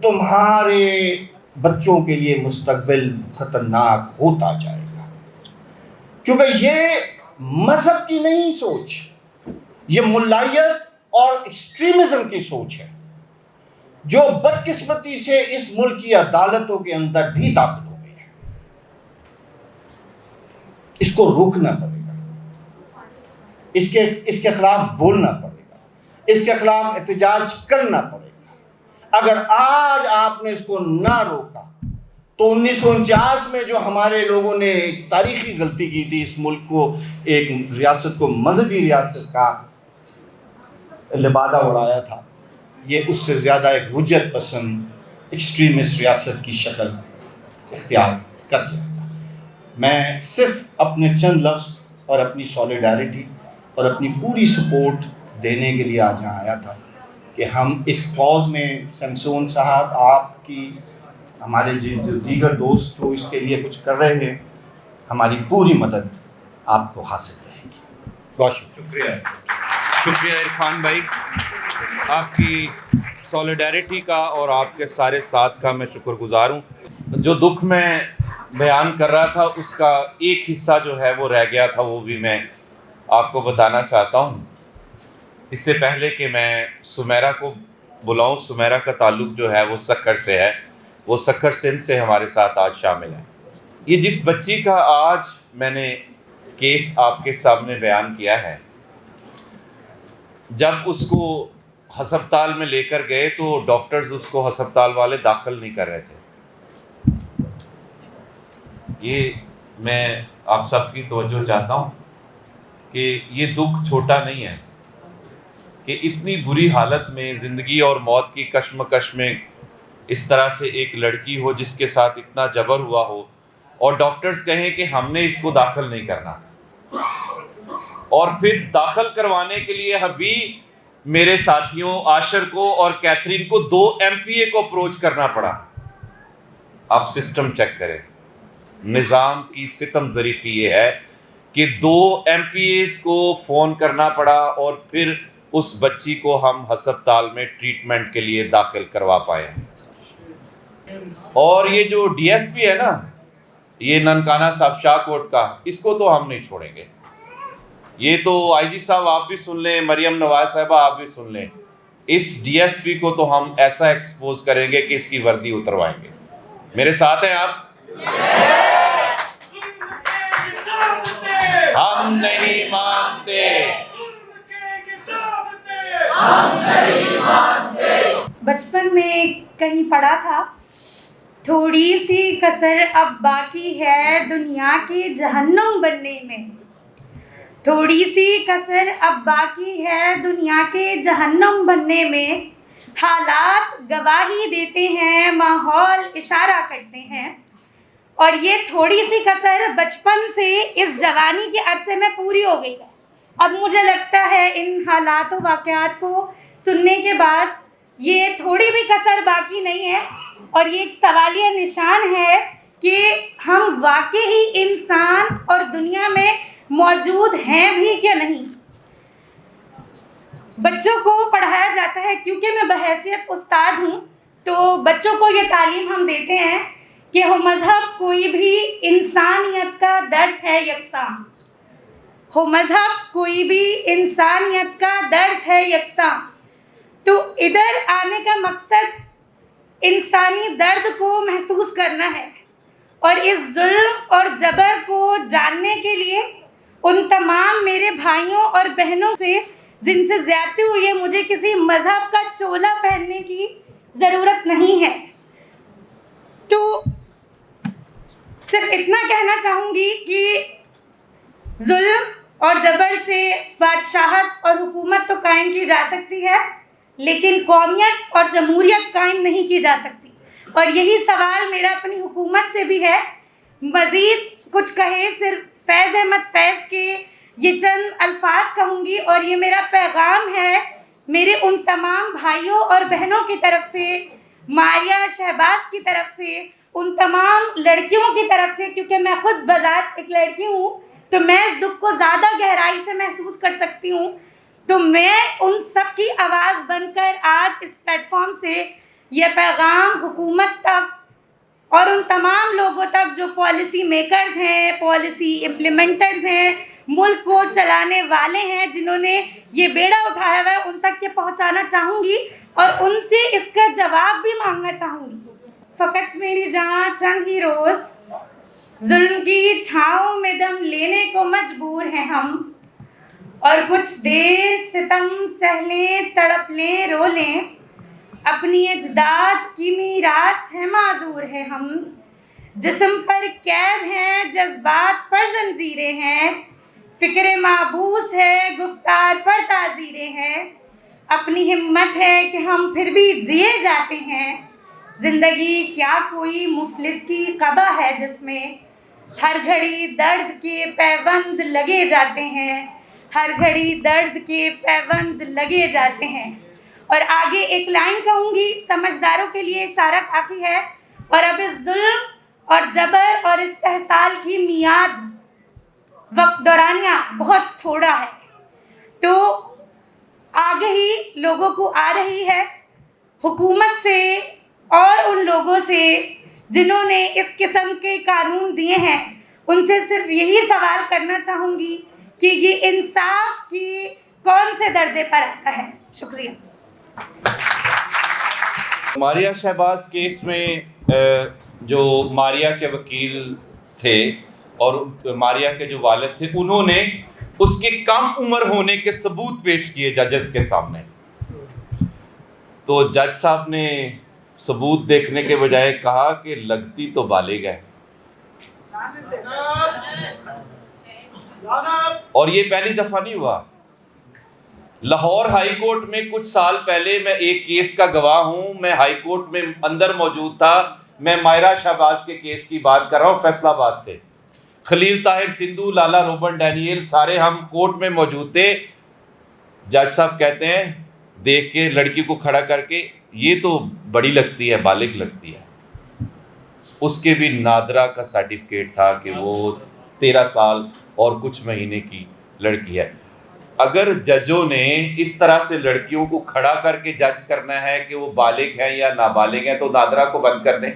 तुम्हारे बच्चों के लिए मुस्तक़बिल ख़तरनाक होता जाएगा। क्योंकि ये मज़हब की नहीं सोच, ये मुल्लायत और एक्सट्रीमिज़म की सोच है जो बदकिस्मती से इस मुल्क की अदालतों के अंदर भी दाखिल हो गई है। इसको रोकना पड़ेगा, इसके खिलाफ बोलना पड़ेगा, इसके खिलाफ एहतजाज करना पड़ेगा। अगर आज आपने इसको ना रोका तो 1949 में जो हमारे लोगों ने एक तारीखी गलती की थी, इस मुल्क को, एक रियासत को मजहबी रियासत का लिबादा उड़ाया था, ये उससे ज़्यादा एक हुज्जत पसंद एक्सट्रीमिस्ट रियासत की शक्ल इख्तियार कर जाएगा। मैं सिर्फ अपने चंद लफ्ज़ और अपनी सॉलिडारिटी और अपनी पूरी सपोर्ट देने के लिए आज यहाँ आया था कि हम इस कॉज में शमसून साहब, आपकी, हमारे जो दीगर दोस्त जो इसके लिए कुछ कर रहे हैं, हमारी पूरी मदद आपको हासिल रहेगी। बहुत शुक्रिया इरफान भाई, आपकी सॉलिडारिटी का और आपके सारे साथ का मैं शुक्रगुजार हूँ। जो दुख मैं बयान कर रहा था उसका एक हिस्सा जो है वो रह गया था, वो भी मैं आपको बताना चाहता हूँ। इससे पहले कि मैं सुमेरा को बुलाऊँ, सुमेरा का ताल्लुक़ जो है वो सक्कर से है, वो सक्कर सिंध से हमारे साथ आज शामिल है। ये जिस बच्ची का आज मैंने केस आपके सामने बयान किया है, جب اس کو ہسپتال میں لے کر گئے تو ڈاکٹرز اس کو ہسپتال والے داخل نہیں کر رہے تھے. یہ میں آپ سب کی توجہ چاہتا ہوں کہ یہ دکھ چھوٹا نہیں ہے کہ اتنی بری حالت میں زندگی اور موت کی کشمکش میں اس طرح سے ایک لڑکی ہو جس کے ساتھ اتنا جبر ہوا ہو اور ڈاکٹرز کہیں کہ ہم نے اس کو داخل نہیں کرنا, اور پھر داخل کروانے کے لیے ابھی میرے ساتھیوں عاشر کو اور کیتھرین کو 2 MPA کو اپروچ کرنا پڑا. آپ سسٹم چیک کریں, نظام کی ستم ظریفی یہ ہے کہ 2 MPAs کو فون کرنا پڑا اور پھر اس بچی کو ہم ہسپتال میں ٹریٹمنٹ کے لیے داخل کروا پائے. اور یہ جو DSP ہے نا, یہ ننکانہ صاحب شاہ کوٹ کا, اس کو تو ہم نہیں چھوڑیں گے. یہ تو IG صاحب آپ بھی سن لیں, مریم نواز صاحبہ آپ بھی سن لیں, اس DSP کو تو ہم ایسا ایکسپوز کریں گے کہ اس کی وردی اتروائیں گے. میرے ساتھ ہیں آپ؟ ہم نہیں مانتے. بچپن میں کہیں پڑھا تھا, تھوڑی سی کسر اب باقی ہے دنیا کے جہنم بننے میں. تھوڑی سی کسر اب باقی ہے دنیا کے جہنم بننے میں. حالات گواہی دیتے ہیں, ماحول اشارہ کرتے ہیں, اور یہ تھوڑی سی کسر بچپن سے اس جوانی کے عرصے میں پوری ہو گئی ہے. اب مجھے لگتا ہے ان حالات و واقعات کو سننے کے بعد یہ تھوڑی بھی کسر باقی نہیں ہے, اور یہ ایک سوالیہ نشان ہے کہ ہم واقعی انسان اور دنیا میں موجود ہیں بھی کہ نہیں. بچوں کو پڑھایا جاتا ہے, کیونکہ میں بحیثیت استاد ہوں تو بچوں کو یہ تعلیم ہم دیتے ہیں کہ ہو مذہب کوئی بھی انسانیت کا درس ہے یکساں. ہو مذہب کوئی بھی انسانیت کا درس ہے یکساں. تو ادھر آنے کا مقصد انسانی درد کو محسوس کرنا ہے, اور اس ظلم اور جبر کو جاننے کے لیے ان تمام میرے بھائیوں اور بہنوں سے جن سے زیادتی ہوئی ہے, مجھے کسی مذہب کا چولا پہننے کی ضرورت نہیں ہے. تو صرف اتنا کہنا چاہوں گی کہ ظلم اور جبر سے بادشاہت اور حکومت تو قائم کی جا سکتی ہے, لیکن قومیت اور جمہوریت قائم نہیں کی جا سکتی. اور یہی سوال میرا اپنی حکومت سے بھی ہے. مزید کچھ کہے, صرف فیض احمد فیض کے یہ چند الفاظ کہوں گی, اور یہ میرا پیغام ہے میرے ان تمام بھائیوں اور بہنوں کی طرف سے, ماریہ شہباز کی طرف سے, ان تمام لڑکیوں کی طرف سے, کیونکہ میں خود بذات ایک لڑکی ہوں تو میں اس دکھ کو زیادہ گہرائی سے محسوس کر سکتی ہوں. تو میں ان سب کی آواز بن کر آج اس پلیٹ فارم سے یہ پیغام حکومت تک اور ان تمام لوگوں تک جو پالیسی میکرز ہیں, پالیسی امپلیمنٹرز ہیں, ملک کو چلانے والے ہیں, جنہوں نے یہ بیڑا اٹھایا ہوا ہے, ان تک یہ پہنچانا چاہوں گی اور ان سے اس کا جواب بھی مانگنا چاہوں گی. فقط میری جان چند ہی روز ظلم کی چھاؤں میں دم لینے کو مجبور ہیں ہم, اور کچھ دیر ستم سہ لیں, تڑپ لیں, رو لیں, اپنی اجداد کی میراث ہے معذور ہے ہم. جسم پر قید ہیں, جذبات پر زنجیریں ہیں, فکر محبوس ہے, گفتار پر تعزیریں ہیں, اپنی ہمت ہے کہ ہم پھر بھی جیے جاتے ہیں. زندگی کیا کوئی مفلس کی قبا ہے جس میں ہر گھڑی درد کے پیوند لگے جاتے ہیں, ہر گھڑی درد کے پیوند لگے جاتے ہیں. اور آگے ایک لائن کہوں گی, سمجھداروں کے لیے اشارہ کافی ہے, اور اب اس ظلم اور جبر اور استحصال کی میعاد وقت دورانیہ بہت تھوڑا ہے. تو آگے ہی لوگوں کو آ رہی ہے, حکومت سے اور ان لوگوں سے جنہوں نے اس قسم کے قانون دیے ہیں, ان سے صرف یہی سوال کرنا چاہوں گی کہ یہ انصاف کی کون سے درجے پر آتا ہے. شکریہ. ماریہ شہباز کیس میں جو ماریہ کے وکیل تھے اور ماریہ کے جو والد تھے, انہوں نے اس کے کم عمر ہونے کے ثبوت پیش کیے ججز کے سامنے، تو جج صاحب نے ثبوت دیکھنے کے بجائے کہا کہ لگتی تو بالغ ہے. اور یہ پہلی دفعہ نہیں ہوا. لاہور ہائی کورٹ میں کچھ سال پہلے میں ایک کیس کا گواہ ہوں، میں ہائی کورٹ میں اندر موجود تھا. میں مائرہ شہباز کے کیس کی بات کر رہا ہوں، فیصل آباد سے. خلیل طاہر سندھو، لالا روبن ڈینیل، سارے ہم کورٹ میں موجود تھے. جج صاحب کہتے ہیں دیکھ کے لڑکی کو کھڑا کر کے، یہ تو بڑی لگتی ہے، بالغ لگتی ہے. اس کے بھی نادرہ کا سرٹیفکیٹ تھا کہ وہ 13 سال اور کچھ مہینے کی لڑکی ہے. اگر ججوں نے اس طرح سے لڑکیوں کو کھڑا کر کے جج کرنا ہے کہ وہ بالغ ہیں یا نابالغ ہیں، تو نادرہ کو بند کر دیں.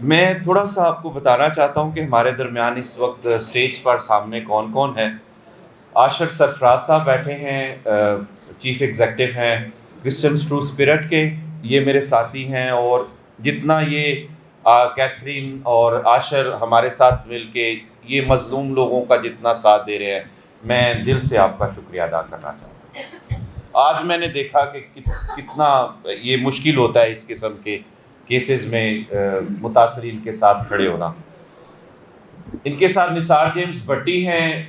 میں تھوڑا سا آپ کو بتانا چاہتا ہوں کہ ہمارے درمیان اس وقت اسٹیج پر سامنے کون کون ہے. عاشر سرفراز صاحب بیٹھے ہیں، چیف ایگزیکٹو ہیں کرسچن ٹرو اسپرٹ کے، یہ میرے ساتھی ہیں. اور جتنا یہ کیتھرین اور عاشر ہمارے ساتھ مل کے یہ مظلوم لوگوں کا جتنا ساتھ دے رہے ہیں، میں دل سے آپ کا شکریہ ادا کرنا چاہتا ہوں. آج میں نے دیکھا کہ کتنا یہ مشکل ہوتا ہے اس قسم کے کیسز میں متاثرین کے ساتھ کھڑے ہونا. ان کے ساتھ نثار جیمز بٹی ہیں،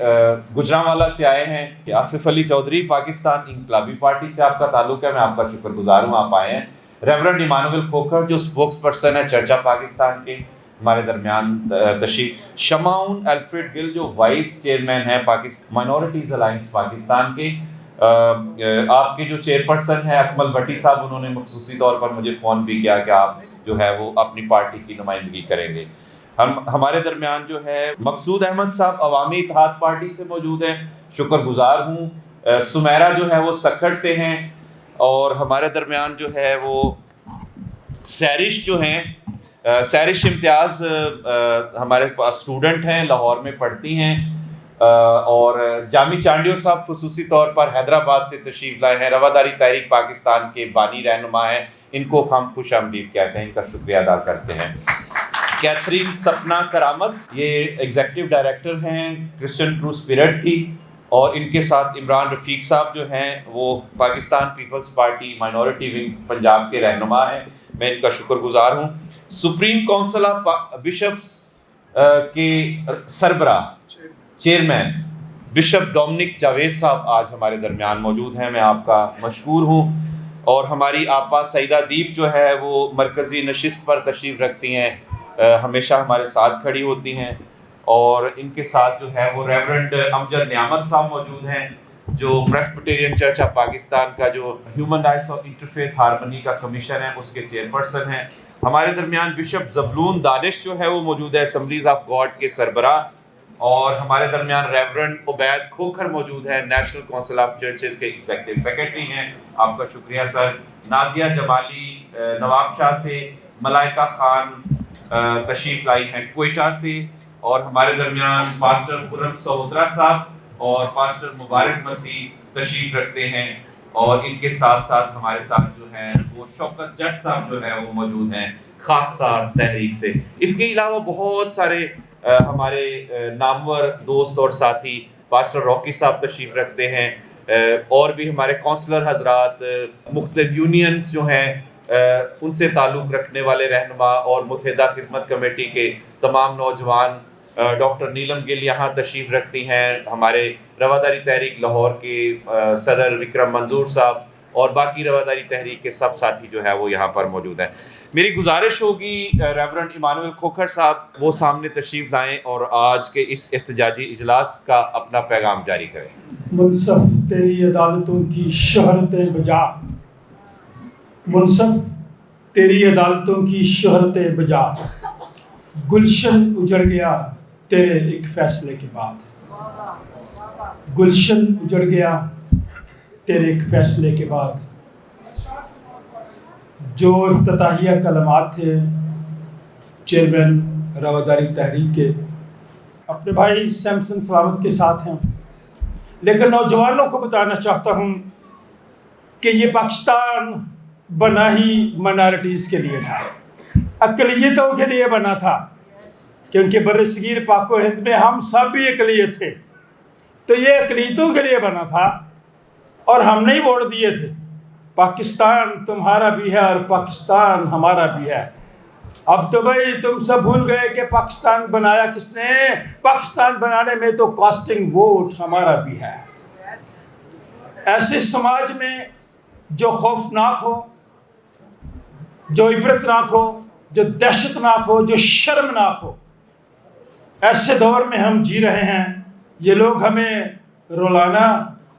گجرانوالا سے آئے ہیں. آصف علی چودھری، پاکستان انقلابی پارٹی سے آپ کا تعلق ہے، میں آپ کا شکر گزار ہوں آپ آئے ہیں. ریورنڈ ایمانویل کھوکھر جو اسپوکس پرسن ہے چرچا پاکستان کے، ہمارے درمیان تشریف. شمعون الفریڈ گل جو وائس چیئرمین ہیں پاکستان مائنورٹیز الائنس پاکستان کے. آپ کے جو چیئرپرسن ہیں اکمل بٹی صاحب، انہوں نے خصوصی طور پر مجھے فون بھی کیا کہ آپ جو ہے وہ اپنی پارٹی کی نمائندگی کریں گے. ہمارے درمیان جو ہے مقصود احمد صاحب عوامی اتحاد پارٹی سے موجود ہیں، شکر گزار ہوں. سمیرہ جو ہے وہ سکھڑ سے ہیں. اور ہمارے درمیان جو ہے وہ سیرش جو ہیں، سیرش امتیاز ہمارے پاس اسٹوڈنٹ ہیں، لاہور میں پڑھتی ہیں. اور جامی چانڈیو صاحب خصوصی طور پر حیدرآباد سے تشریف لائے ہیں، رواداری تحریک پاکستان کے بانی رہنما ہیں. ان کو ہم خوش آمدید کہتے ہیں، ان کا شکریہ ادا کرتے ہیں. کیتھرین سپنا کرامت، یہ ایگزیکٹو ڈائریکٹر ہیں کرسچن ٹرو اسپرٹ کی. اور ان کے ساتھ عمران رفیق صاحب جو ہیں وہ پاکستان پیپلز پارٹی مائنورٹی ونگ پنجاب کے رہنما ہیں، میں ان کا شکر گزار ہوں. سپریم کونسل آف بشپس کے سربراہ چیئرمین بشپ ڈومنک جاوید صاحب آج ہمارے درمیان موجود ہیں، میں آپ کا مشکور ہوں. اور ہماری آپا سعیدہ دیپ جو ہے وہ مرکزی نشست پر تشریف رکھتی ہیں، ہمیشہ ہمارے ساتھ کھڑی ہوتی ہیں. اور ان کے ساتھ جو ہے وہ ریورنڈ امجد نعمت صاحب موجود ہیں جو پریسبیٹیرین چرچ آف پاکستان کا جو ہیومن رائٹس اور انٹرفیتھ ہارمنی کا کمیشن ہے اس کے چیئرپرسن ہیں. ہمارے درمیان بشپ زبلون دانش جو ہے وہ موجود ہے، اسمبلیز آف گاڈ کے سربراہ. اور ہمارے درمیان ریورنڈ عبید کھوکھر موجود ہے، نیشنل کونسل آف چرچز کے ایگزیکٹو سیکرٹری ہیں، آپ کا شکریہ سر. نازیہ جمالی نواب شاہ سے، ملائکہ خان تشریف لائی ہیں کوئٹہ سے. اور ہمارے درمیان پاسٹر خرم سہودرا صاحب اور پاسٹر مبارک مسیح تشریف رکھتے ہیں. اور ان کے ساتھ ساتھ ہمارے ساتھ جو ہیں وہ شوکت جٹ صاحب جو ہے وہ موجود ہیں خاکسار تحریک سے. اس کے علاوہ بہت سارے ہمارے نامور دوست اور ساتھی، پاسٹر راکی صاحب تشریف رکھتے ہیں. اور بھی ہمارے کونسلر حضرات، مختلف یونینز جو ہیں ان سے تعلق رکھنے والے رہنما اور متحدہ خدمت کمیٹی کے تمام نوجوان. ڈاکٹر نیلم گل یہاں تشریف رکھتی ہیں، ہمارے رواداری تحریک لاہور کے صدر وکرم منظور صاحب اور باقی رواداری تحریک کے سب ساتھی جو ہے وہ یہاں پر موجود ہیں. میری گزارش ہوگی ریورنڈ ایمانویل کھوکھر صاحب وہ سامنے تشریف لائیں اور آج کے اس احتجاجی اجلاس کا اپنا پیغام جاری کریں. منصف تیری عدالتوں کی شہرتیں بجا، منصف تیری عدالتوں کی شہرتیں بجا، گلشن اجڑ گیا تیرے ایک فیصلے کے بعد، گلشن اجڑ گیا تیرے ایک فیصلے کے بعد. جو افتتاحیہ کلمات تھے چیئرمین رواداری تحریک کے، اپنے بھائی سیمسن سلامت کے ساتھ ہیں، لیکن نوجوانوں کو بتانا چاہتا ہوں کہ یہ پاکستان بنا ہی مائنارٹیز کے لیے تھا، اقلیتوں کے لیے بنا تھا. क्योंकि बरसगीर पाको हिंद में हम सब भी अकलियत थे, तो ये अकलियतों के लिए बना था और हमने ही वोट दिए थे। पाकिस्तान तुम्हारा भी है और पाकिस्तान हमारा भी है। अब तो भाई तुम सब भूल गए कि पाकिस्तान बनाया किसने। पाकिस्तान बनाने में तो कास्टिंग वोट हमारा भी है। ऐसे समाज में जो खौफनाक हो, जो इबरतनाक हो, जो दहशतनाक हो, जो शर्मनाक हो, ऐसे दौर में हम जी रहे हैं। ये लोग हमें रुलाना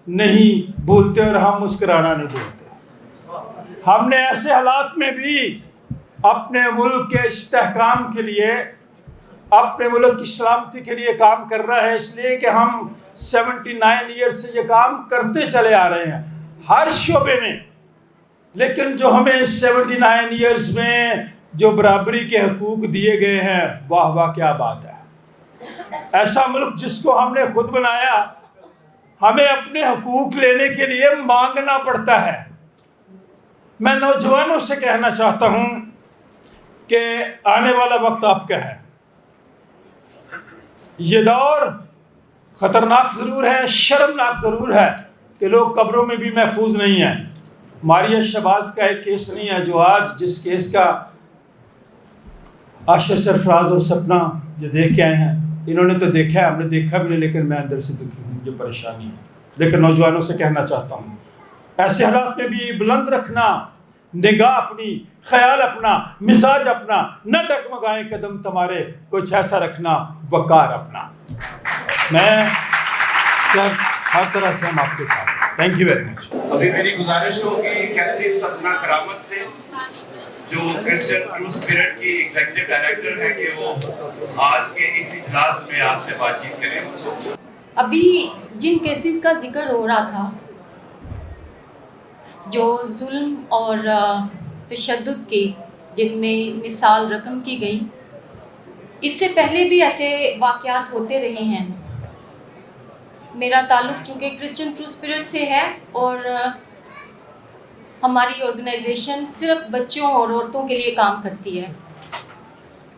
नहीं भूलते और हम मुस्कुराना नहीं भूलते। हमने ऐसे हालात में भी अपने मुल्क के इस्तेहकाम के लिए, अपने मुल्क की सलामती के लिए काम कर रहा है, इसलिए कि हम 79 ईयर्स से ये काम करते चले आ रहे हैं हर शोबे में। लेकिन जो हमें 79 ईयर्स में जो बराबरी के हकूक़ दिए गए हैं, वाह वाह क्या बात है। ऐसा मुल्क जिसको हमने खुद बनाया, हमें अपने हकूक़ लेने के लिए मांगना पड़ता है। मैं नौजवानों से कहना चाहता हूँ कि आने वाला वक्त आपका है। ये दौर ख़तरनाक ज़रूर है, शर्मनाक ज़रूर है कि लोग कब्रों में भी महफूज नहीं हैं। मारिया शहबाज का एक केस नहीं है जो आज, जिस केस का आशर सरफराज और सपना जो देख के आए हैं, इन्होंने तो देखा है, हमने देखा भी नहीं, लेकिन मैं अंदर से दुखी हूँ, मुझे परेशानी है। लेकिन नौजवानों से कहना चाहता हूँ, ऐसे हालात में भी बुलंद रखना निगाह अपनी, ख्याल अपना, मिजाज अपना, न डगमगाएं कदम तुम्हारे, कुछ ऐसा रखना वकार अपना। मैं हर तरह से हम आपके साथ। Thank you very much. अभी मेरी गुजारिश होगी कैथरीन सपना करामत से, जो क्रिश्चियन ट्रू स्पिरिट की एग्जीक्यूटिव डायरेक्टर है, कि वो आज के इस इजलास में आपसे बातचीत करें। अभी जिन केसेस का जिक्र हो रहा था, जो जुल्म और तशद्दुद की, जिनमें मिसाल रकम की गई, इससे पहले भी ऐसे वाक़यात होते रहे हैं। मेरा ताल्लुक़ चूँकि क्रिश्चियन ट्रू स्पिरिट से है और हमारी ऑर्गेनाइजेशन सिर्फ बच्चों और औरतों के लिए काम करती है।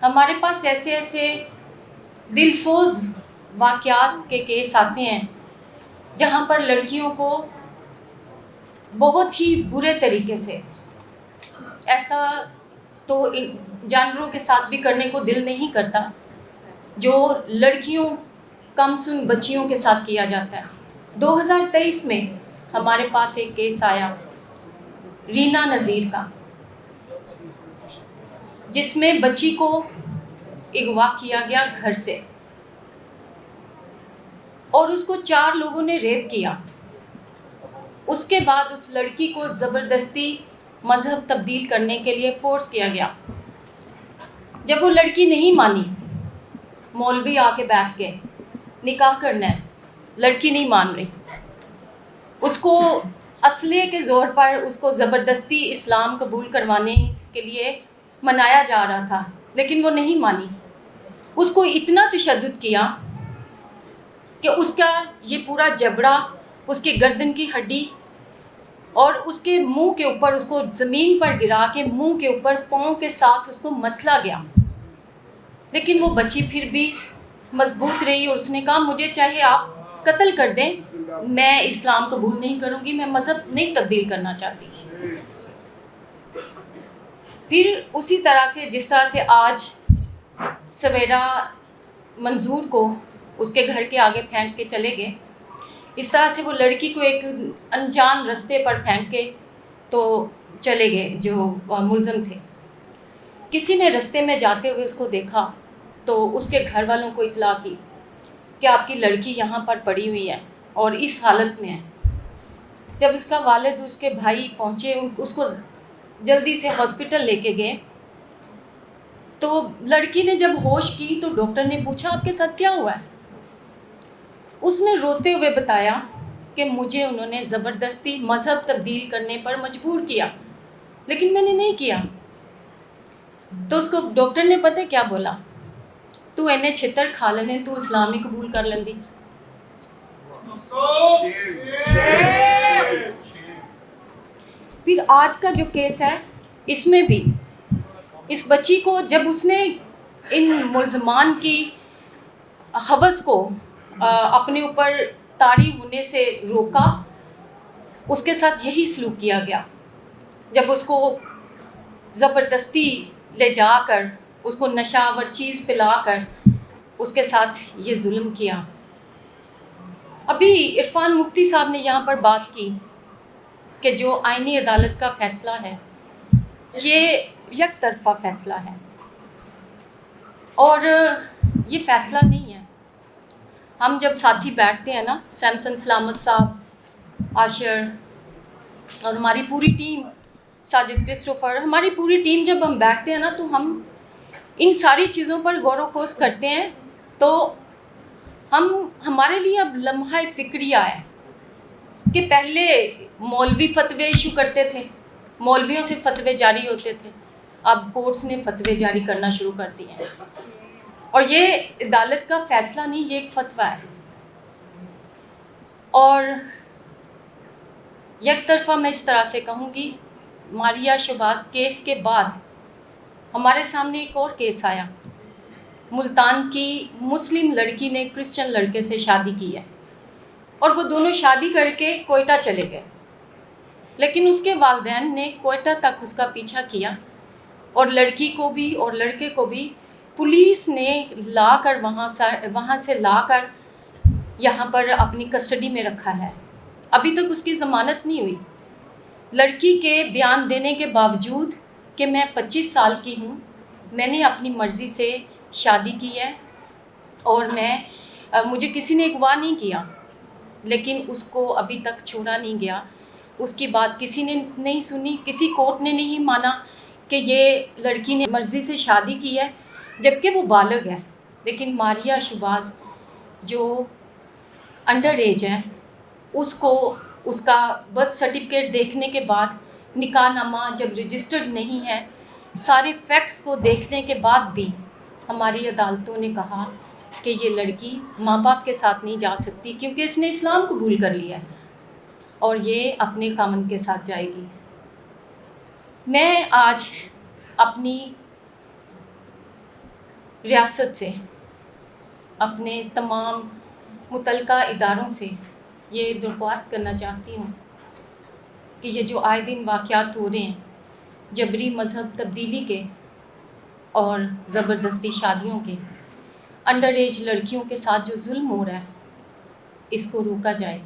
हमारे पास ऐसे ऐसे दिलसोज वाक़यात के केस आते हैं जहाँ पर लड़कियों को बहुत ही बुरे तरीके से, ऐसा तो जानवरों के साथ भी करने को दिल नहीं करता, जो लड़कियों, कमसुन बच्चियों के साथ किया जाता है। 2023 में हमारे पास एक केस आया रीना नज़ीर का, जिसमें बच्ची को अगवा किया गया घर से और उसको 4 लोगों ने रेप किया। उसके बाद उस लड़की को ज़बरदस्ती मज़हब तब्दील करने के लिए फ़ोर्स किया गया। जब वो लड़की नहीं मानी, मौलवी आके बैठ के निकाह करना है, लड़की नहीं मान रही, उसको असले के ज़ोर पर उसको ज़बरदस्ती इस्लाम कबूल करवाने के लिए मनाया जा रहा था, लेकिन वो नहीं मानी। उसको इतना तशद्दुद किया कि उसका ये पूरा जबड़ा, उसकी गर्दन की हड्डी और उसके मुंह के ऊपर, उसको ज़मीन पर गिरा के मुंह के ऊपर पाँव के साथ उसको मसला गया। लेकिन वो बच्ची फिर भी मजबूत रही और उसने कहा, मुझे चाहे आप कत्ल कर दें, मैं इस्लाम कबूल नहीं करूँगी, मैं मज़हब नहीं तब्दील करना चाहती। फिर उसी तरह से, जिस तरह से आज सवेरा मंजूर को उसके घर के आगे फेंक के चले गए, इस तरह से वो लड़की को एक अनजान रास्ते पर फेंक के तो चले गए जो मुलज़म थे। किसी ने रास्ते में जाते हुए उसको देखा तो उसके घर वालों को इत्तला की कि आपकी लड़की यहाँ पर पड़ी हुई है और इस हालत में है। जब उसका वालिद, उसके भाई पहुँचे, उसको जल्दी से हॉस्पिटल लेके गए, तो लड़की ने जब होश की तो डॉक्टर ने पूछा, आपके साथ क्या हुआ है? उसने रोते हुए बताया कि मुझे उन्होंने ज़बरदस्ती मज़हब तब्दील करने पर मजबूर किया, लेकिन मैंने नहीं किया। तो उसको डॉक्टर ने पता क्या बोला, तू इन्हें छितर खा लेने, तू इस्लाम ही कबूल कर लेंदी। फिर आज का जो केस है, इसमें भी इस बच्ची को जब उसने इन मुलजमान की हवस को अपने ऊपर तारी होने से रोका, उसके साथ यही सलूक किया गया। जब उसको ज़बरदस्ती ले जाकर उसको नशावर चीज़ पिलाकर उसके साथ ये जुल्म किया। अभी इरफान मुफ्ती साहब ने यहाँ पर बात की कि जो आईनी अदालत का फ़ैसला है ये एक तरफ़ा फ़ैसला है और ये फ़ैसला नहीं है। हम जब साथी बैठते हैं ना, सैमसन सलामत साहब, आशिर और हमारी पूरी टीम, साजिद क्रिस्टोफर, हमारी पूरी टीम जब हम बैठते हैं ना तो हम इन सारी चीज़ों पर गौर व खोज करते हैं। तो हमारे लिए अब लम्हा फ़िक्रिया है कि पहले मौलवी फ़तवे इशू करते थे, मौलवियों से फ़तवे जारी होते थे, अब कोर्ट्स ने फ़तवे जारी करना शुरू कर दिए हैं। और ये अदालत का फ़ैसला नहीं, ये एक फ़तवा है। और एक तरफ़ा मैं इस तरह से कहूँगी, मारिया शहबाज केस के बाद हमारे सामने एक और केस आया। मुल्तान की मुस्लिम लड़की ने क्रिश्चियन लड़के से शादी की है और वो दोनों शादी करके कोयटा चले गए, लेकिन उसके वालिदैन ने कोयटा तक उसका पीछा किया और लड़की को भी और लड़के को भी पुलिस ने लाकर वहाँ से लाकर यहाँ पर अपनी कस्टडी में रखा है। अभी तक उसकी ज़मानत नहीं हुई। लड़की के बयान देने के बावजूद कि मैं 25 साल की हूँ, मैंने अपनी मर्ज़ी से शादी की है और मुझे किसी ने अगवा नहीं किया, लेकिन उसको अभी तक छोड़ा नहीं गया। उसकी बात किसी ने नहीं सुनी, किसी कोर्ट ने नहीं माना कि ये लड़की ने मर्ज़ी से शादी की है, जबकि वो बालिग है। लेकिन मारिया शहबाज जो अंडर एज है, उसको उसका बर्थ सर्टिफिकेट देखने के बाद, निकाहनामा जब रजिस्टर्ड नहीं है, सारे फैक्ट्स को देखने के बाद भी हमारी अदालतों ने कहा कि ये लड़की माँ बाप के साथ नहीं जा सकती क्योंकि इसने इस्लाम कबूल कर लिया है और ये अपने खामन के साथ जाएगी। मैं आज अपनी रियासत से, अपने तमाम मुतल्लिका इदारों से ये दरख्वास्त करना चाहती हूँ कि ये जो आए दिन वाक़यात हो रहे हैं, जबरी मज़हब तब्दीली के और ज़बरदस्ती शादियों के, अंडर एज लड़कियों के साथ जो जुल्म हो रहा है, इसको रोका जाए।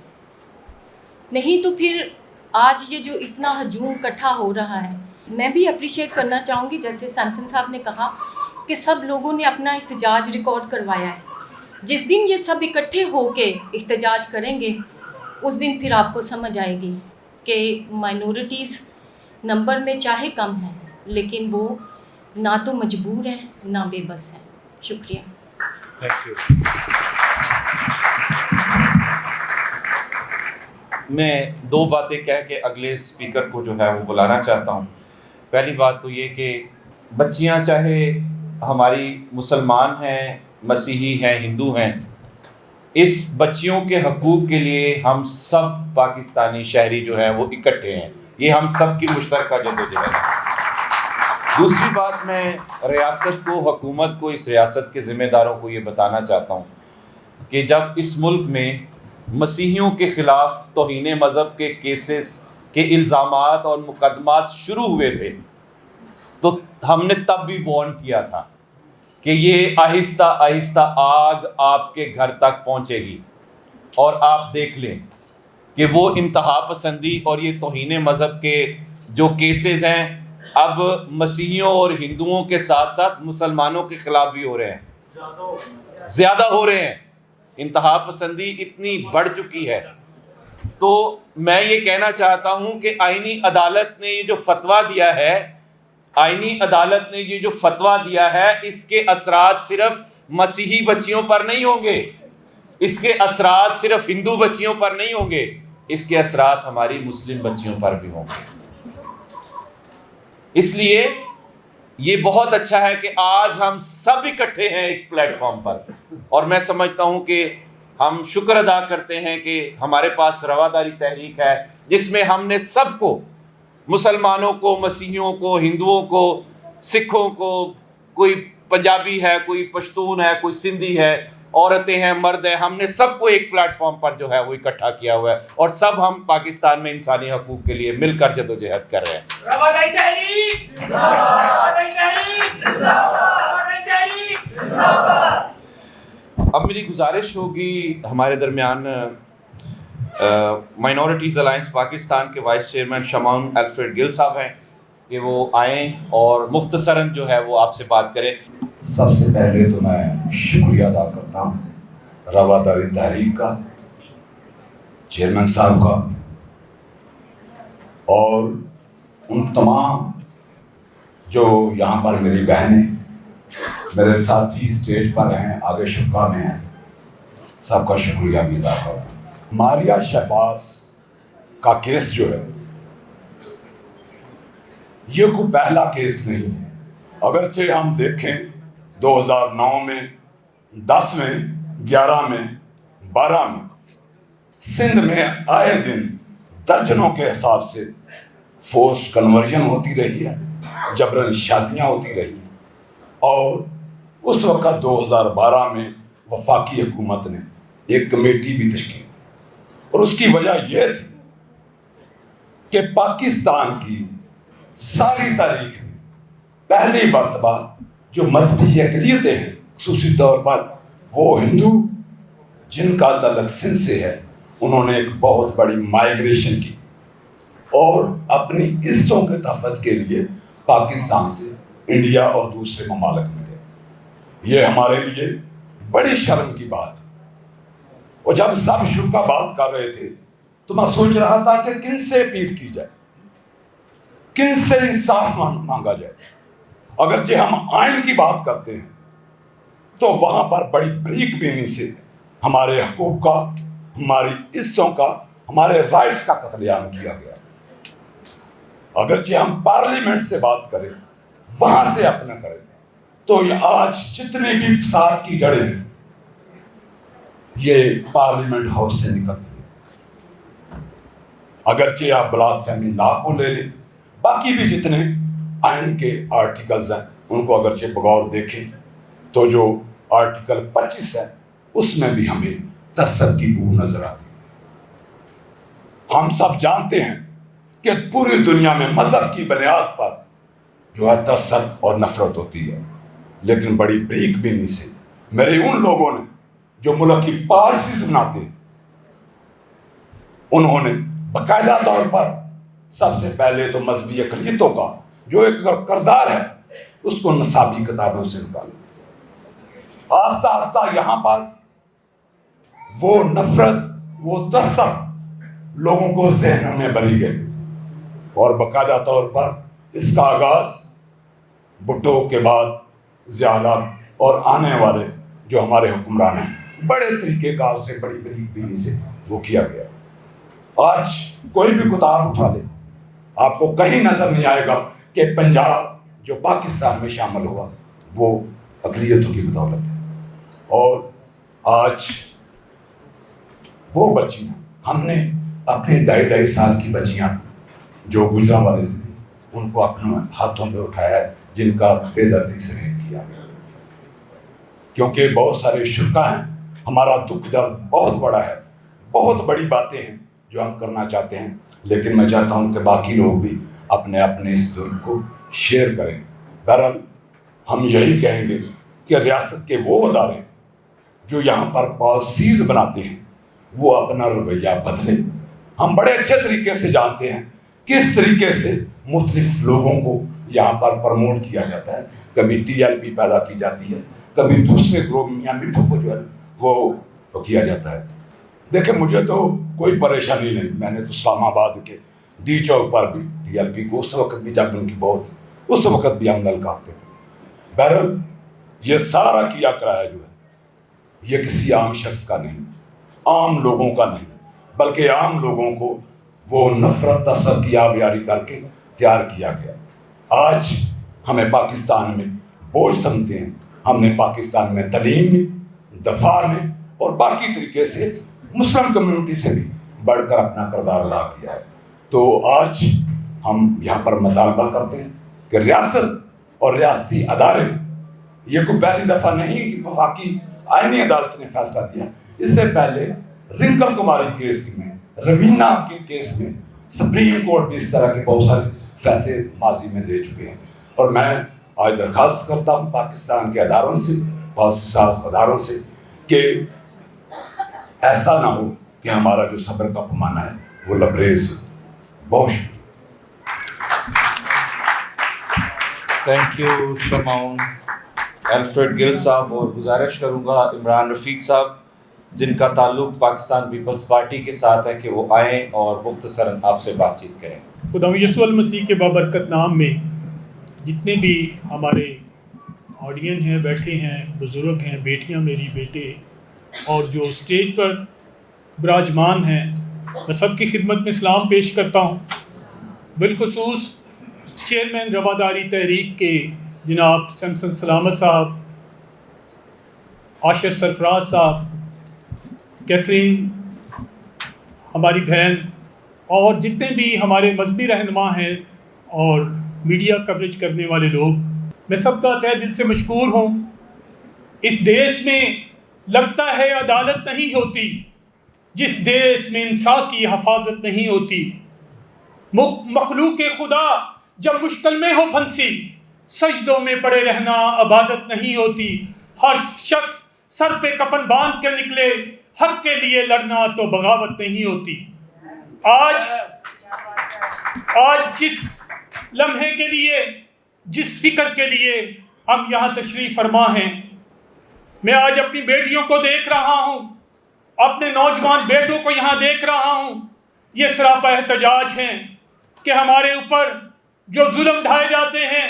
नहीं तो फिर आज ये जो इतना हजूम इकट्ठा हो रहा है, मैं भी अप्रिशिएट करना चाहूँगी, जैसे सैमसन साहब ने कहा कि सब लोगों ने अपना एहतजाज रिकॉर्ड करवाया है। जिस दिन ये सब इकट्ठे होके एहतजाज करेंगे, उस दिन फिर आपको समझ आएगी कि माइनॉरिटीज़ नंबर में चाहे कम है, लेकिन वो ना तो मजबूर हैं ना बेबस हैं। शुक्रिया। Thank you. मैं दो बातें कह के अगले स्पीकर को जो है वो बुलाना चाहता हूँ। पहली बात तो ये कि बच्चियाँ चाहे हमारी मुसलमान हैं, मसीही हैं, हिंदू हैं, इस बच्चियों के हकूक़ के लिए हम सब पाकिस्तानी शहरी जो हैं वो इकट्ठे हैं। ये हम सब की मुश्तरका जद्दोजहद है। दूसरी बात, मैं रियासत को, हुकूमत को, इस रियासत के ज़िम्मेदारों को ये बताना चाहता हूँ कि जब इस मुल्क में मसीहियों के ख़िलाफ़ तौहीन मज़हब के केसेस के इल्ज़ामात और मुकदमात शुरू हुए थे, तो हमने तब भी वार्न किया था कि ये आहिस्ता आहिस्ता आग आपके घर तक पहुँचेगी और आप देख लें कि वो इंतहा पसंदी और ये तौहीन मज़हब के जो केसेस हैं अब मसीहियों और हिंदुओं के साथ साथ मुसलमानों के ख़िलाफ़ भी हो रहे हैं, ज़्यादा हो रहे हैं। इंतहा पसंदी इतनी बढ़ चुकी है। तो मैं ये कहना चाहता हूँ कि आईनी अदालत ने ये जो फतवा दिया है, आईनी अदालत ने ये जो फतवा दिया है, इसके असरात सिर्फ मसीही बच्चियों पर नहीं होंगे, इसके असरात सिर्फ हिंदू बच्चियों पर नहीं होंगे, इसके असरात हमारी मुस्लिम बच्चियों पर भी होंगे। इसलिए ये बहुत अच्छा है कि आज हम सब इकट्ठे हैं एक प्लेटफॉर्म पर, और मैं समझता हूँ कि हम शुक्र अदा करते हैं कि हमारे पास रवादारी तहरीक है जिसमें हमने सबको, मुसलमानों को, मसीहियों को, हिंदुओं को, सिखों को, कोई पंजाबी है, कोई पश्तून है, कोई सिंधी है, औरतें हैं, मर्द हैं, हमने सबको एक प्लेटफॉर्म पर जो है वो इकट्ठा किया हुआ है और सब हम पाकिस्तान में इंसानी हकूक़ के लिए मिलकर जदोजहद कर रहे हैं। रवादारी तहरीक जिंदाबाद, रवादारी तहरीक जिंदाबाद, रवादारी तहरीक जिंदाबाद। अब मेरी गुजारिश होगी हमारे दरमियान माइनॉरिटीज़ अलायंस पाकिस्तान के वाइस चेयरमैन शमाउन अल्फ्रेड गिल साहब हैं कि वो आएँ और मुख्तसरन जो है वो आपसे बात करें। सबसे पहले तो मैं शुक्रिया अदा करता हूँ रवादारी तहरीक का, चेयरमैन साहब का और उन तमाम जो यहाँ पर मेरी बहनें, मेरे साथी स्टेज पर हैं, आगे शुक्का में हैं, सबका शुक्रिया भी अदा करता हूँ। मारिया शहबाज का केस जो है ये कोई पहला केस नहीं है। अगरचे हम देखें 2009 में, 10 में, 11 में, 12 में सिंध में आए दिन दर्जनों के हिसाब से फोर्स कन्वर्जन होती रही है, जबरन शादियां होती रही हैं। और उस वक़्त 2012 में वफाकी हुकूमत ने एक कमेटी भी तश्कील दी और उसकी वजह यह थी कि पाकिस्तान की सारी तारीख में पहली मरतबा जो मजहबी अक़लियतें हैं, ख़ुसूसी तौर पर वो हिंदू जिनका तल्लुक़ सिंध से है, उन्होंने एक बहुत बड़ी माइग्रेशन की और अपनी इज़्ज़तों के तहफ़्फ़ुज़ के लिए पाकिस्तान से इंडिया और दूसरे ममालिक में गए। ये हमारे लिए बड़ी शर्म की बात है। और जब सब शुक्का बात कर रहे थे तो मैं सोच रहा था कि किन से अपील की जाए, किन से इंसाफ मांगा जाए। अगरचे हम आइन की बात करते हैं तो वहाँ पर बड़ी बरीक बीनी से हमारे हकूक़ का, हमारी इज़्ज़तों का, हमारे राइट्स का कत्लेआम किया गया। अगरचे हम पार्लियामेंट से बात करें, वहाँ से अपना करें, तो ये आज जितने भी फसाद की जड़ें हैं ये पार्लियामेंट हाउस से निकलती है। अगरचे आप ब्लास्फेमी लॉ को ले लें, बाकी भी जितने आइन के आर्टिकल्स हैं उनको अगरचे बगौर देखें तो जो आर्टिकल 25 है उसमें भी हमें तसब की बू नजर आती है। हम सब जानते हैं कि पूरी दुनिया में मजहब की बुनियाद पर जो है तसब और नफरत होती है, लेकिन बड़ी बरीक बीनी से मेरे उन लोगों ने जो मुल्क की पॉलिसीज बनाते हैं, उन्होंने बाकायदा तौर पर सबसे पहले तो मजहबी अक़लियतों का जो एक किरदार है उसको नसाबी किताबों से निकाला। आस्ता आस्ता यहाँ पर वो नफरत, वो तसब लोगों को ज़हनों में भरी गई और बाकायदा तौर पर इसका आगाज़ भुट्टो के बाद ज़िया और आने वाले जो हमारे हुक्मरान हैं बड़े तरीके का उससे बड़ी बड़ी बीनी से वो किया गया। आज कोई भी किताब उठा ले आपको कहीं नजर नहीं आएगा कि पंजाब जो पाकिस्तान में शामिल हुआ वो अक़लियतों की बदौलत है। और आज वो बच्चियाँ, हमने अपने 2.5 साल की बच्चियाँ जो गुजरा वाले से उनको अपने हाथों में उठाया है, जिनका बेदर्दी से रेप किया गया। क्योंकि बहुत सारे शुरा हैं, हमारा दुख दर्द बहुत बड़ा है, बहुत बड़ी बातें हैं जो हम करना चाहते हैं, लेकिन मैं चाहता हूं कि बाकी लोग भी अपने अपने इस दुख को शेयर करें। बहरहाल हम यही कहेंगे कि रियासत के वो अदारे जो यहाँ पर पॉलिसीज बनाते हैं वो अपना रवैया बदलें। हम बड़े अच्छे तरीके से जानते हैं किस तरीके से मुख्तलिफ लोगों को यहाँ पर प्रमोट किया जाता है। कभी TLP पैदा की जाती है, कभी दूसरे ग्रुप मियाँ मिठू को जो है वो किया जाता है। देखिए मुझे तो कोई परेशानी नहीं, मैंने तो इस्लामाबाद के डी चौक पर भी TLP को उस वक्त भी जब उनकी बहुत उस वक्त भी हम ललकारते थे। बहरहाल ये सारा किया कराया जो है ये किसी आम शख्स का नहीं, आम लोगों का नहीं, बल्कि आम लोगों को वो नफरत तसब की आबियारी करके तैयार किया गया। आज हमें पाकिस्तान में बोझ समझते हैं, हमने पाकिस्तान में तलीम में, दफा में और बाकी तरीके से मुस्लिम कम्युनिटी से भी बढ़कर अपना किरदार अदा किया है। तो आज हम यहाँ पर मुतालबा करते हैं कि रियासत और रियासती अदारे یہ کوئی پہلی دفعہ نہیں کہ وفاقی آئینی عدالت نے فیصلہ دیا. اس سے پہلے رنکل کماری کیس میں، روینہ کے کیس میں سپریم کورٹ بھی اس طرح کے بہت سارے فیصلے ماضی میں دے چکے ہیں. اور میں آج درخواست کرتا ہوں پاکستان کے اداروں سے، پالیسی ساز اداروں سے، کہ ایسا نہ ہو کہ ہمارا جو صبر کا پیمانہ ہے وہ لبریز ہو. بہت شکریہ. تھینک یو شمعون الفریڈ گل صاحب. اور گزارش کروں گا عمران رفیق صاحب جن کا تعلق پاکستان پیپلز پارٹی کے ساتھ ہے کہ وہ آئیں اور مختصراً آپ سے بات چیت کریں. خدا یسوع المسیح کے بابرکت نام میں جتنے بھی ہمارے آڈین ہیں، بیٹھے ہیں، بزرگ ہیں، بیٹیاں میری، بیٹے، اور جو اسٹیج پر براجمان ہیں، میں سب کی خدمت میں سلام پیش کرتا ہوں. بالخصوص چیئرمین رواداری تحریک کے جناب سمسن سلامت صاحب، عاشر سرفراز صاحب، کیتھرین ہماری بہن، اور جتنے بھی ہمارے مذہبی رہنما ہیں اور میڈیا کوریج کرنے والے لوگ، میں سب کا تہ دل سے مشکور ہوں. اس دیش میں لگتا ہے عدالت نہیں ہوتی جس دیش میں انصاف کی حفاظت نہیں ہوتی. مخلوق خدا جب مشکل میں ہو پھنسی، سجدوں میں پڑے رہنا عبادت نہیں ہوتی. ہر شخص سر پہ کفن باندھ کے نکلے، حق کے لیے لڑنا تو بغاوت نہیں ہوتی. آج جس لمحے کے لیے، جس فکر کے لیے ہم یہاں تشریف فرما ہیں، میں آج اپنی بیٹیوں کو دیکھ رہا ہوں، اپنے نوجوان بیٹوں کو یہاں دیکھ رہا ہوں. یہ سراپا احتجاج ہیں کہ ہمارے اوپر جو ظلم ڈھائے جاتے ہیں،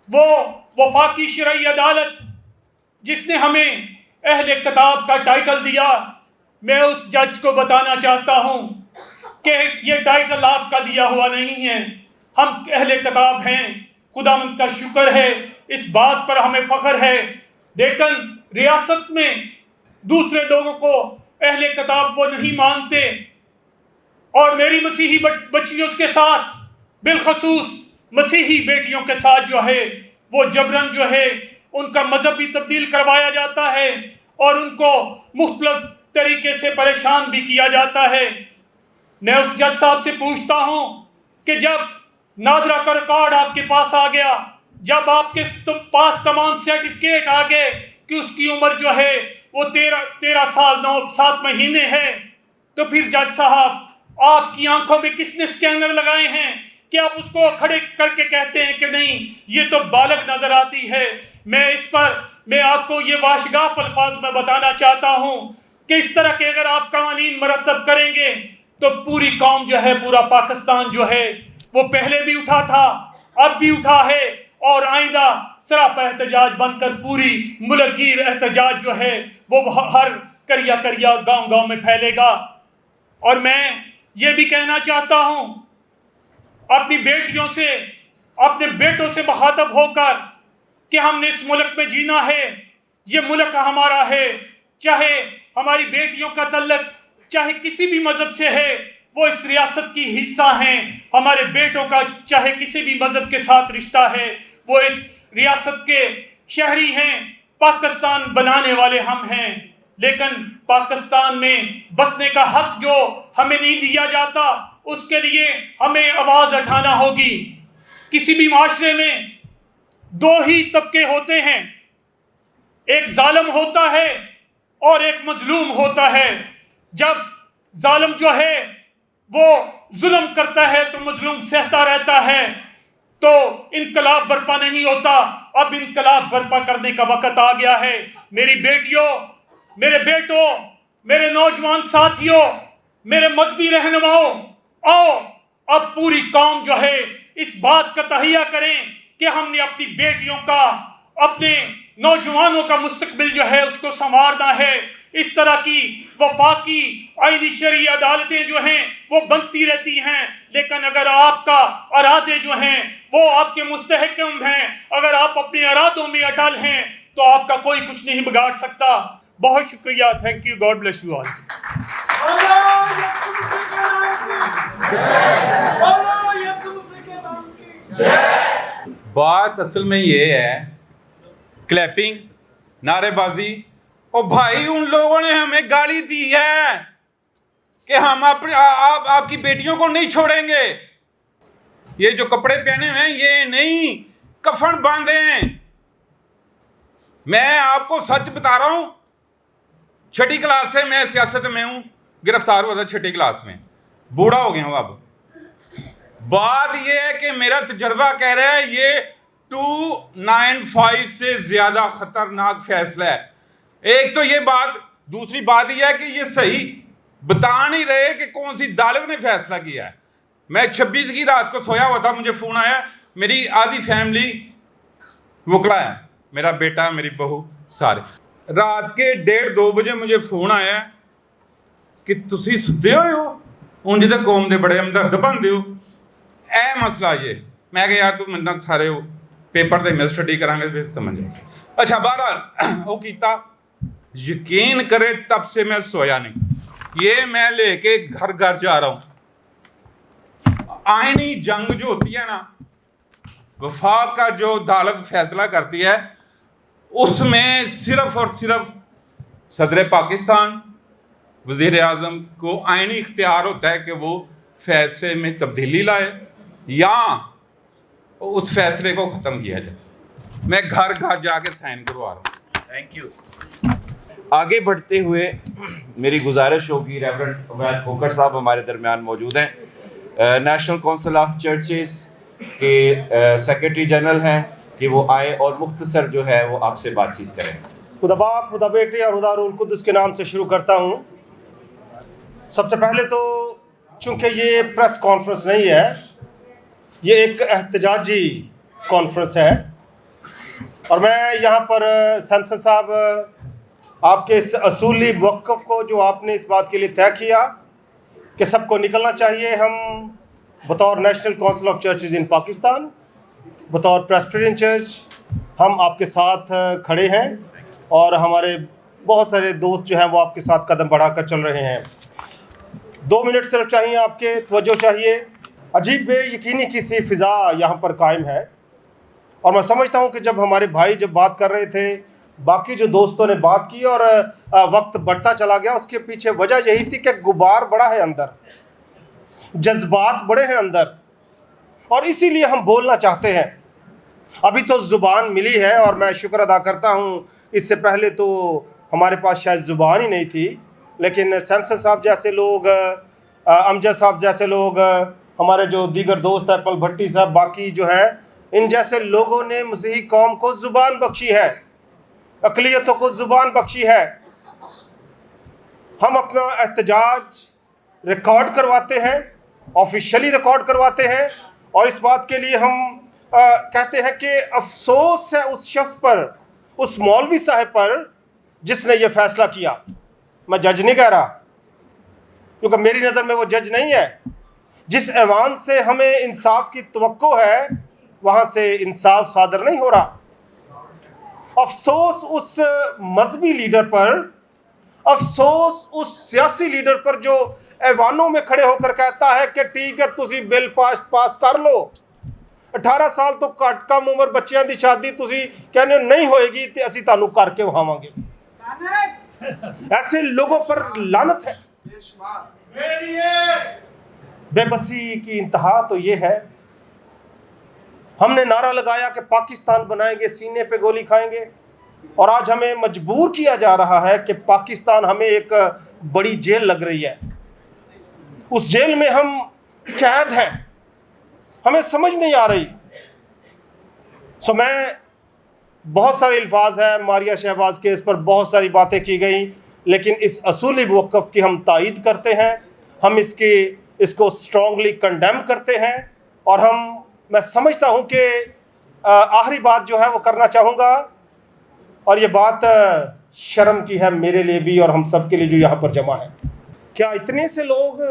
وہ وفاقی شرعی عدالت جس نے ہمیں اہل کتاب کا ٹائٹل دیا، میں اس جج کو بتانا چاہتا ہوں کہ یہ ٹائٹل آپ کا دیا ہوا نہیں ہے. ہم اہل کتاب ہیں، خداوند کا شکر ہے، اس بات پر ہمیں فخر ہے. لیکن ریاست میں دوسرے لوگوں کو اہل کتاب وہ نہیں مانتے، اور میری مسیحی بچیوں کے ساتھ، بالخصوص مسیحی بیٹیوں کے ساتھ جو ہے وہ جبرن جو ہے ان کا مذہب بھی تبدیل کروایا جاتا ہے اور ان کو مختلف طریقے سے پریشان بھی کیا جاتا ہے. میں اس جج صاحب سے پوچھتا ہوں کہ جب نادرا کا ریکارڈ آپ کے پاس آ گیا، جب آپ کے پاس تمام سرٹیفکیٹ آ گئے کہ اس کی عمر جو ہے وہ 13 سال 7 مہینے ہے، تو پھر جج صاحب آپ کی آنکھوں میں کس نے سکینر لگائے ہیں کہ آپ اس کو کھڑے کر کے کہتے ہیں کہ نہیں یہ تو بالغ نظر آتی ہے؟ میں آپ کو یہ واشگاف الفاظ میں بتانا چاہتا ہوں کہ اس طرح کے اگر آپ قوانین مرتب کریں گے تو پوری قوم جو ہے، پورا پاکستان جو ہے وہ پہلے بھی اٹھا تھا، اب بھی اٹھا ہے، اور آئندہ سراپا احتجاج بن کر پوری ملک گیر احتجاج جو ہے وہ ہر کریا گاؤں گاؤں میں پھیلے گا. اور میں یہ بھی کہنا چاہتا ہوں اپنی بیٹیوں سے، اپنے بیٹوں سے مخاطب ہو کر کہ ہم نے اس ملک میں جینا ہے، یہ ملک ہمارا ہے. چاہے ہماری بیٹیوں کا تعلق چاہے کسی بھی مذہب سے ہے، وہ اس ریاست کی حصہ ہیں. ہمارے بیٹوں کا چاہے کسی بھی مذہب کے ساتھ رشتہ ہے، وہ اس ریاست کے شہری ہیں. پاکستان بنانے والے ہم ہیں، لیکن پاکستان میں بسنے کا حق جو ہمیں نہیں دیا جاتا، اس کے لیے ہمیں آواز اٹھانا ہوگی. کسی بھی معاشرے میں 2 ہی طبقے ہوتے ہیں، ایک ظالم ہوتا ہے اور ایک مظلوم ہوتا ہے. جب ظالم جو ہے وہ ظلم کرتا ہے تو مظلوم سہتا رہتا ہے، تو انقلاب برپا نہیں ہوتا. اب انقلاب برپا کرنے کا وقت آ گیا ہے. میری بیٹیوں، میرے بیٹوں، میرے نوجوان ساتھیوں، میرے مذہبی رہنماؤں، آؤ اب پوری قوم جو ہے اس بات کا تہیہ کریں کہ ہم نے اپنی بیٹیوں کا، اپنے نوجوانوں کا مستقبل جو ہے اس کو سنوارنا ہے. اس طرح کی وفاقی آئینی شرعی عدالتیں جو ہیں وہ بنتی رہتی ہیں، لیکن اگر آپ کا ارادے جو ہیں وہ آپ کے مستحکم ہیں، اگر آپ اپنے ارادوں میں اٹل ہیں، تو آپ کا کوئی کچھ نہیں بگاڑ سکتا. بہت شکریہ. Thank you. God bless you all. بات اصل میں یہ ہے क्लैपिंग, नारेबाजी। और भाई उन लोगों ने हमें गाली दी है कि हम आपकी बेटियों को नहीं छोड़ेंगे। ये जो कपड़े पहने हुए हैं ये नहीं, कफन बांधे हैं। मैं आपको सच बता रहा हूं, 6ठी क्लास से मैं सियासत में हूं, गिरफ्तार हुआ था 6ठी क्लास में, बूढ़ा हो गया हूं अब। बात ये है कि मेरा तजर्बा कह रहा है ये 295 से ज्यादा खतरनाक फैसला है। एक तो ये बात, दूसरी बात यह है कि ये सही बता नहीं रहे कि कौन सी अदालत ने फैसला किया है। मैं 26 की रात को सोया हुआ था, मुझे फ़ोन आया, मेरी आधी फैमिली वकला है, मेरा बेटा, मेरी बहू, सारे। रात के 1:30-2 बजे मुझे फ़ोन आया कि तुसी सुते हुए हो, उंज तो कौम दे बड़े हमदर्द बनते हो, ए मसला ये। मैं कहा यार तू मैं सारे पेपर दे मैं स्टडी करांगे फिर समझ आएगी। अच्छा बहरहाल वो कीता, यकीन करे तब से मैं सोया नहीं। ये मैं लेके घर घर जा रहा हूं। आईनी जंग जो होती है ना, वफाक का जो अदालत फैसला करती है, उसमें सिर्फ और सिर्फ सदर पाकिस्तान, वज़ीर आज़म को आईनी इख्तियार होता है कि वो फैसले में तब्दीली लाए या उस फैसले को ख़त्म किया जाए। मैं घर घर जाके साइन करवा रहा हूँ। Thank you. आगे बढ़ते हुए मेरी गुजारिश होगी, रेवरेंड उमैद खोखर साहब हमारे दरमियान मौजूद हैं, नेशनल काउंसिल ऑफ चर्चेस के सेक्रेटरी जनरल हैं, कि वो आए और मुख्तसर जो है वो आपसे बातचीत करें। खुदा बाप, खुदा बेटे और खुदा रूहुल कुद्दुस के नाम से शुरू करता हूँ। सबसे पहले तो चूँकि ये प्रेस कॉन्फ्रेंस नहीं है, ये एक एहतजाजी कॉन्फ्रेंस है, और मैं यहाँ पर सैमसन साहब आपके इस असूली वक़्फ़ को जो आपने इस बात के लिए तय किया कि सबको निकलना चाहिए, हम बतौर नेशनल काउंसिल ऑफ चर्चेज़ इन पाकिस्तान, बतौर प्रेस्बिटेरियन चर्च, हम आपके साथ खड़े हैं और हमारे बहुत सारे दोस्त जो हैं वो आपके साथ कदम बढ़ाकर चल रहे हैं। 2 मिनट सिर्फ चाहिए, आपके तवज्जो चाहिए। अजीब बेयकीनी की सी फ़िज़ा यहाँ पर कायम है, और मैं समझता हूँ कि जब हमारे भाई जब बात कर रहे थे, बाकी जो दोस्तों ने बात की और वक्त बढ़ता चला गया, उसके पीछे वजह यही थी कि गुबार बड़ा है अंदर, जज्बात बड़े हैं अंदर, और इसीलिए हम बोलना चाहते हैं। अभी तो ज़ुबान मिली है और मैं शुक्र अदा करता हूँ, इससे पहले तो हमारे पास शायद ज़ुबान ही नहीं थी, लेकिन सैमसन साहब जैसे लोग, अमजद साहब जैसे लोग, हमारे जो दीगर दोस्त हैं, पल भट्टी साहब, बाकी जो है, इन जैसे लोगों ने मसीही कौम को ज़ुबान बख्शी है, अक़लियतों को ज़ुबान बख्शी है। हम अपना एहतजाज रिकॉर्ड करवाते हैं, ऑफिशियली रिकॉर्ड करवाते हैं, और इस बात के लिए हम कहते हैं कि अफसोस है उस शख्स पर, उस मौलवी साहब पर जिसने ये फ़ैसला किया। मैं जज नहीं कह रहा, क्योंकि मेरी नज़र में वो जज नहीं है। जिस ऐवान से हमें इंसाफ की तवक्को है, वहाँ से इंसाफ सादर नहीं हो रहा। अफसोस उस मजहबी लीडर पर, अफसोस उस सियासी लीडर पर जो ऐवानों में खड़े होकर कहता है कि ठीक है तुसी बिल पास कर लो, 18 साल तो घट कम उम्र बच्चों की शादी तुसी कहने नहीं होएगी तो असी तुहानू करके वहावांगे। ऐसे लोगों पर लानत है। बेबसी की इंतहा तो ये है, हमने नारा लगाया कि पाकिस्तान बनाएंगे, सीने पे गोली खाएंगे, और आज हमें मजबूर किया जा रहा है कि पाकिस्तान हमें एक बड़ी जेल लग रही है, उस जेल में हम कैद हैं, हमें समझ नहीं आ रही। सो मैं, बहुत सारे अल्फाज हैं, मारिया शहबाज केस पर बहुत सारी बातें की गई, लेकिन इस असूली वक़्फ़ की हम तायीद करते हैं, हम इसको स्ट्रॉन्गली कंडेम करते हैं, और मैं समझता हूं कि आखिरी बात जो है वो करना चाहूँगा, और ये बात शर्म की है मेरे लिए भी और हम सब के लिए जो यहाँ पर जमा है। क्या इतने से लोग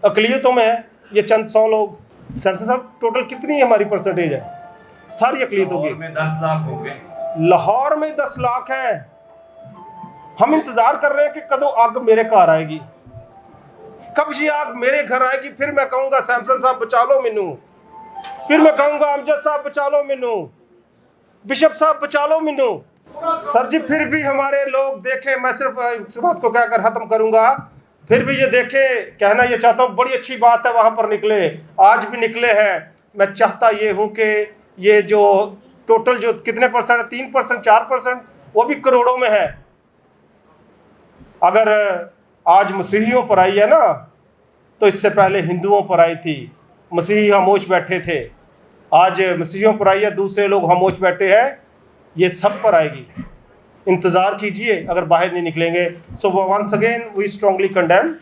अक़लियतों में हैं? ये चंद 100 लोग। सैमसन साहब टोटल कितनी हमारी परसेंटेज है सारी अक़लियतों की? में 10 लाख हो गए, लाहौर में 10 लाख है। हम इंतज़ार कर रहे हैं कि कदों आग मेरे घर आएगी, कब ये आग मेरे घर आएगी, फिर मैं कहूँगा सैमसन साहब बचा लो मैनू, फिर मैं कहूँगा अमजद साहब बचा लो मैनू। बिशप साहब बचा लो मिनू। सर जी फिर भी हमारे लोग देखें, मैं सिर्फ इस बात को कहकर ख़त्म करूंगा, फिर भी ये देखें, कहना ये चाहता हूँ, बड़ी अच्छी बात है वहाँ पर निकले, आज भी निकले हैं। मैं चाहता ये हूँ कि ये जो टोटल जो कितने परसेंट है, 3%, 4%, वो भी करोड़ों में है। अगर आज मसीहियों पर आई है ना, तो इससे पहले हिंदुओं पर आई थी, मसीही खामोश बैठे थे। आज मसीहियों पर आई है, दूसरे लोग खामोश बैठे हैं, ये सब पर आएगी। इंतज़ार कीजिए अगर बाहर नहीं निकलेंगे। So once again we strongly condemn,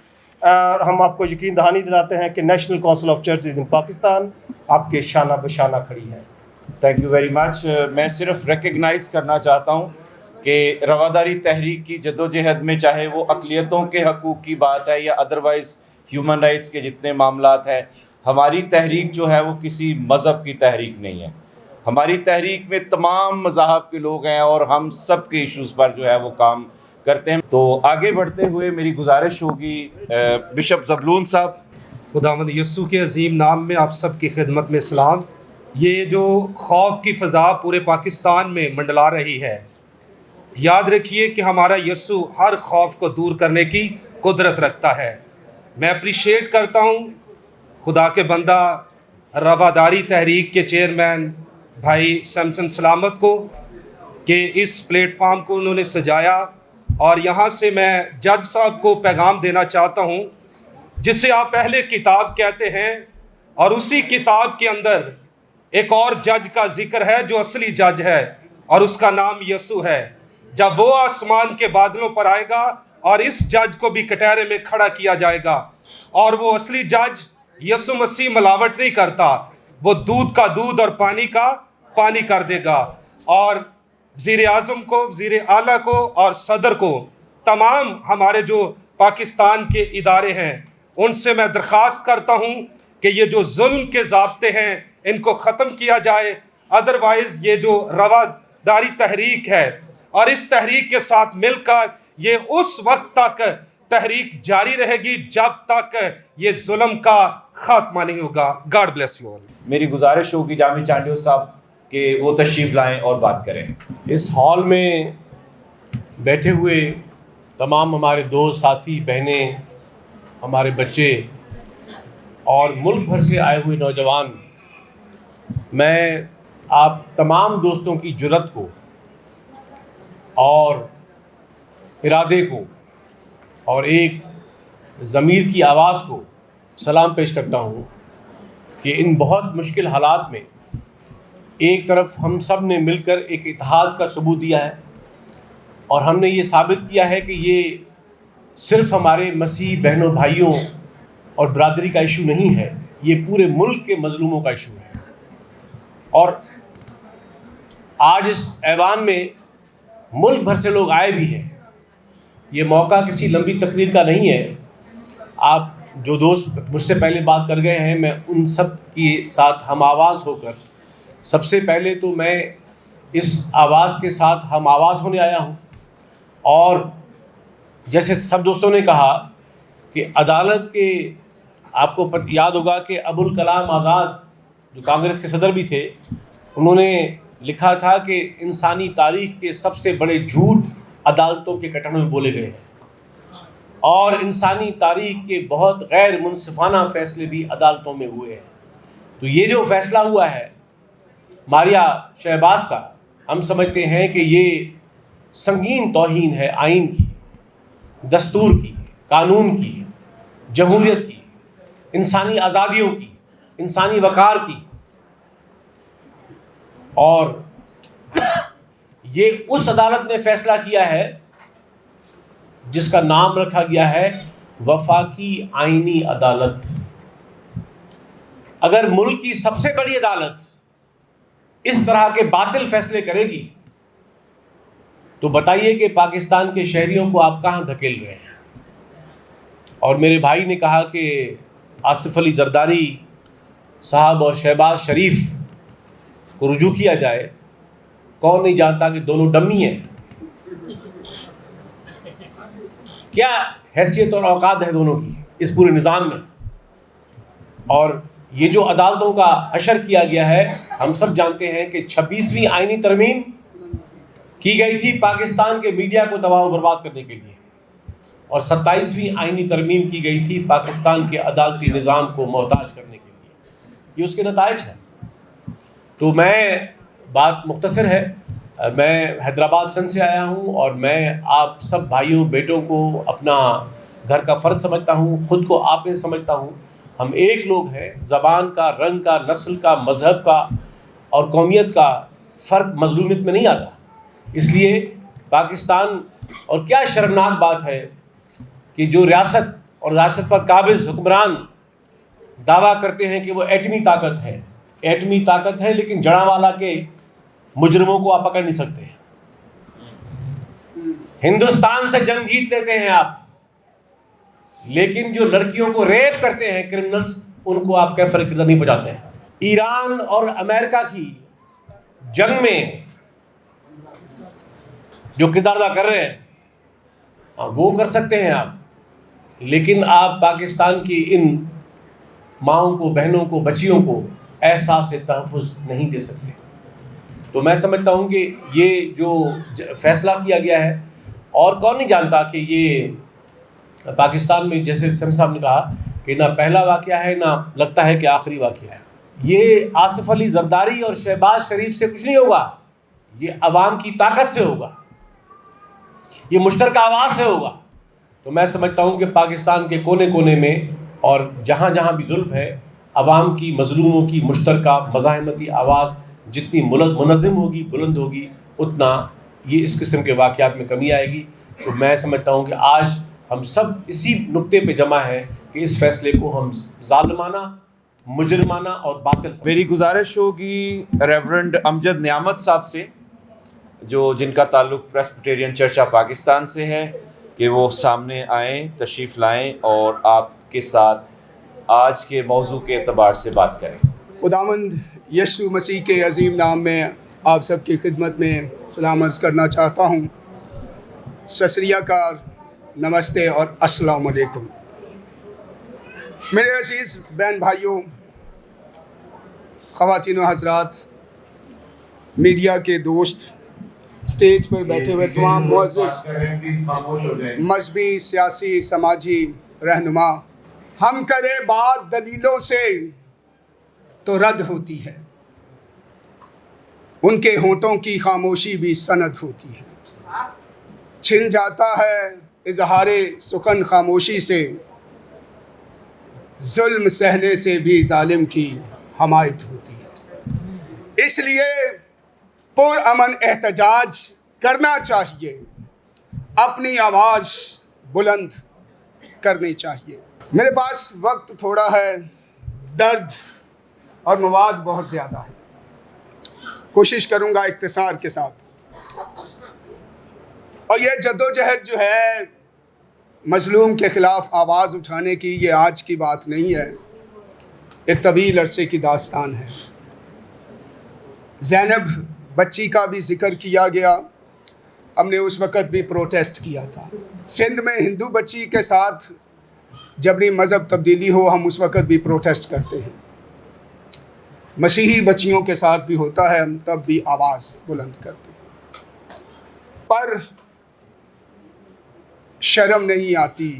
और हम आपको यकीन दहानी दिलाते हैं कि National Council of Churches in Pakistan आपके शाना बशाना खड़ी है। Thank you very much. मैं सिर्फ रिकग्नाइज़ करना चाहता हूँ कि रवादारी तहरीक की जदोजहद में, चाहे वो अक़लियतों के हकूक़ की बात है या अदरवाइज़ ह्यूमन राइट्स के जितने मामलात हैं, हमारी तहरीक जो है वो किसी मज़हब की तहरीक नहीं है। हमारी तहरीक में तमाम मज़ाहब के लोग हैं और हम सब के इश्यूज़ पर जो है वो काम करते हैं। तो आगे बढ़ते हुए मेरी गुजारिश होगी बिशप ज़बलून साहब। खुदावंद यस्सू के अजीम नाम में आप सब की खिदमत में सलाम। ये जो खौफ की फ़ज़ा पूरे पाकिस्तान में मंडला रही है, याद रखिए कि हमारा यस्सू हर खौफ को दूर करने की कुदरत रखता है। मैं अप्रिशिएट करता हूँ खुदा के बंदा रवादारी तहरीक के चेयरमैन भाई सैमसन सलामत को कि इस प्लेटफार्म को उन्होंने सजाया, और यहाँ से मैं जज साहब को पैगाम देना चाहता हूँ, जिसे आप पहले किताब कहते हैं, और उसी किताब के अंदर एक और जज का जिक्र है जो असली जज है, और उसका नाम यस्सू है। जब वो आसमान के बादलों पर आएगा और इस जज को भी कटहरे में खड़ा किया जाएगा, और वो असली जज यस्सू मसीह मिलावट नहीं करता, वो दूध का दूध और पानी का पानी कर देगा। और वज़ीर आज़म को, वज़ीर आला को और सदर को, तमाम हमारे जो पाकिस्तान के इदारे हैं, उनसे मैं दरख्वास्त करता हूँ कि ये जो जुल्म के ज़ाब्ते हैं इनको ख़त्म किया जाए। अदरवाइज़ ये जो रवादारी तहरीक है, और इस तहरीक के साथ मिलकर ये उस वक्त तक तहरीक जारी रहेगी जब तक ये जुल्म का खात्मा नहीं होगा। God bless you all. मेरी गुजारिश होगी जामी चांडियो साहब कि वो तशरीफ़ लाएं और बात करें। इस हॉल में बैठे हुए तमाम हमारे दोस्त, साथी, बहनें, हमारे बच्चे और मुल्क भर से आए हुए नौजवान, मैं आप तमाम दोस्तों की जुर्रत को और इरादे को और एक ज़मीर की आवाज़ को सलाम पेश करता हूँ कि इन बहुत मुश्किल हालात में एक तरफ हम सब ने मिलकर एक इत्तेहाद का सबूत दिया है, और हमने ये साबित किया है कि ये सिर्फ़ हमारे मसीही बहनों भाइयों और बरादरी का इशू नहीं है, ये पूरे मुल्क के मज़लूमों का इशू है। और आज इस ऐवान में मुल्क भर से लोग आए भी हैं। ये मौका किसी लंबी तकरीर का नहीं है। आप जो दोस्त मुझसे पहले बात कर गए हैं, मैं उन सब के साथ हम आवाज़ होकर, सबसे पहले तो मैं इस आवाज़ के साथ हम आवाज़ होने आया हूँ। और जैसे सब दोस्तों ने कहा कि अदालत के, आपको याद होगा कि अबुल कलाम आज़ाद जो कांग्रेस के सदर भी थे, उन्होंने लिखा था कि इंसानी तारीख़ के सबसे बड़े झूठ अदालतों के कटघरे में बोले गए हैं, और इंसानी तारीख़ के बहुत गैर मुनसिफाना फ़ैसले भी अदालतों में हुए हैं। तो ये जो फ़ैसला हुआ है मारिया शहबाज का, हम समझते हैं कि ये संगीन तौहीन है आइन की, दस्तूर की, कानून की, जमहूरियत की, इंसानी आज़ादियों की, इंसानी वक़ार की। और ये उस अदालत ने फ़ैसला किया है जिसका नाम रखा गया है वफाकी आइनी अदालत। अगर मुल्क की सबसे बड़ी अदालत इस तरह के बातिल फैसले करेगी, तो बताइए कि पाकिस्तान के शहरियों को आप कहाँ धकेल रहे हैं। और मेरे भाई ने कहा कि आसिफ अली जरदारी साहब और शहबाज शरीफ को रुजू किया जाए। कौन नहीं जानता कि दोनों डम्मी हैं। क्या हैसियत और औकात है दोनों की इस पूरे निज़ाम में। और یہ جو عدالتوں کا حشر کیا گیا ہے، ہم سب جانتے ہیں کہ 26ویں آئینی ترمیم کی گئی تھی پاکستان کے میڈیا کو تباہ و برباد کرنے کے لیے، اور 27ویں آئینی ترمیم کی گئی تھی پاکستان کے عدالتی نظام کو محتاج کرنے کے لیے۔ یہ اس کے نتائج ہیں۔ تو بات مختصر ہے، میں حیدرآباد سندھ سے آیا ہوں، اور میں آپ سب بھائیوں بیٹوں کو اپنا گھر کا فرد سمجھتا ہوں، خود کو آپ میں سمجھتا ہوں۔ ہم ایک لوگ ہیں، زبان کا، رنگ کا، نسل کا، مذہب کا اور قومیت کا فرق مظلومیت میں نہیں آتا۔ اس لیے پاکستان، اور کیا شرمناک بات ہے کہ جو ریاست اور ریاست پر قابض حکمران دعویٰ کرتے ہیں کہ وہ ایٹمی طاقت ہے، ایٹمی طاقت ہے، لیکن جڑاوالا کے مجرموں کو آپ پکڑ نہیں سکتے۔ ہندوستان سے جنگ جیت لیتے ہیں آپ، لیکن جو لڑکیوں کو ریپ کرتے ہیں کرمنلز، ان کو آپ کیفر کردہ نہیں پہنچاتے ہیں۔ ایران اور امریکہ کی جنگ میں جو کردار ادا کر رہے ہیں وہ کر سکتے ہیں آپ، لیکن آپ پاکستان کی ان ماؤں کو، بہنوں کو، بچیوں کو احساس تحفظ نہیں دے سکتے۔ تو میں سمجھتا ہوں کہ یہ جو فیصلہ کیا گیا ہے، اور کون نہیں جانتا کہ یہ پاکستان میں، جیسے سم صاحب نے کہا کہ نہ پہلا واقعہ ہے، نہ لگتا ہے کہ آخری واقعہ ہے۔ یہ آصف علی زرداری اور شہباز شریف سے کچھ نہیں ہوگا، یہ عوام کی طاقت سے ہوگا، یہ مشترکہ آواز سے ہوگا۔ تو میں سمجھتا ہوں کہ پاکستان کے کونے کونے میں اور جہاں جہاں بھی ظلم ہے، عوام کی، مظلوموں کی مشترکہ مزاحمتی آواز جتنی منظم ہوگی، بلند ہوگی، اتنا یہ اس قسم کے واقعات میں کمی آئے گی۔ تو میں سمجھتا ہوں کہ آج ہم سب اسی نقطے پہ جمع ہیں کہ اس فیصلے کو ہم ظالمانہ، مجرمانہ اور باطل سمجھیں۔ میری گزارش ہوگی ریورنڈ امجد نعمت صاحب سے، جن کا تعلق پریسبیٹیرین چرچ آف پاکستان سے ہے، کہ وہ سامنے آئیں، تشریف لائیں اور آپ کے ساتھ آج کے موضوع کے اعتبار سے بات کریں۔ خداوند یسوع مسیح کے عظیم نام میں آپ سب کی خدمت میں سلام عرض کرنا چاہتا ہوں۔ ست سری اکال، نمستے اور السلام علیکم۔ میرے عزیز بہن بھائیوں، خواتین و حضرات، میڈیا کے دوست، اسٹیج پر بیٹھے ہوئے تمام معزز مذہبی، سیاسی، سماجی رہنما، ہم کرے بات دلیلوں سے تو رد ہوتی ہے، ان کے ہونٹوں کی خاموشی بھی سند ہوتی ہے۔ چھن جاتا ہے اظہار سخن خاموشی سے، ظلم سہنے سے بھی ظالم کی حمایت ہوتی ہے۔ اس لیے پرامن احتجاج کرنا چاہیے، اپنی آواز بلند کرنی چاہیے۔ میرے پاس وقت تھوڑا ہے، درد اور مواد بہت زیادہ ہے، کوشش کروں گا اختصار کے ساتھ۔ اور یہ جدوجہد جو ہے مظلوم کے خلاف آواز اٹھانے کی، یہ آج کی بات نہیں ہے، ایک طویل عرصے کی داستان ہے۔ زینب بچی کا بھی ذکر کیا گیا، ہم نے اس وقت بھی پروٹیسٹ کیا تھا۔ سندھ میں ہندو بچی کے ساتھ جبری مذہب تبدیلی ہو، ہم اس وقت بھی پروٹیسٹ کرتے ہیں۔ مسیحی بچیوں کے ساتھ بھی ہوتا ہے، ہم تب بھی آواز بلند کرتے ہیں۔ پر شرم نہیں آتی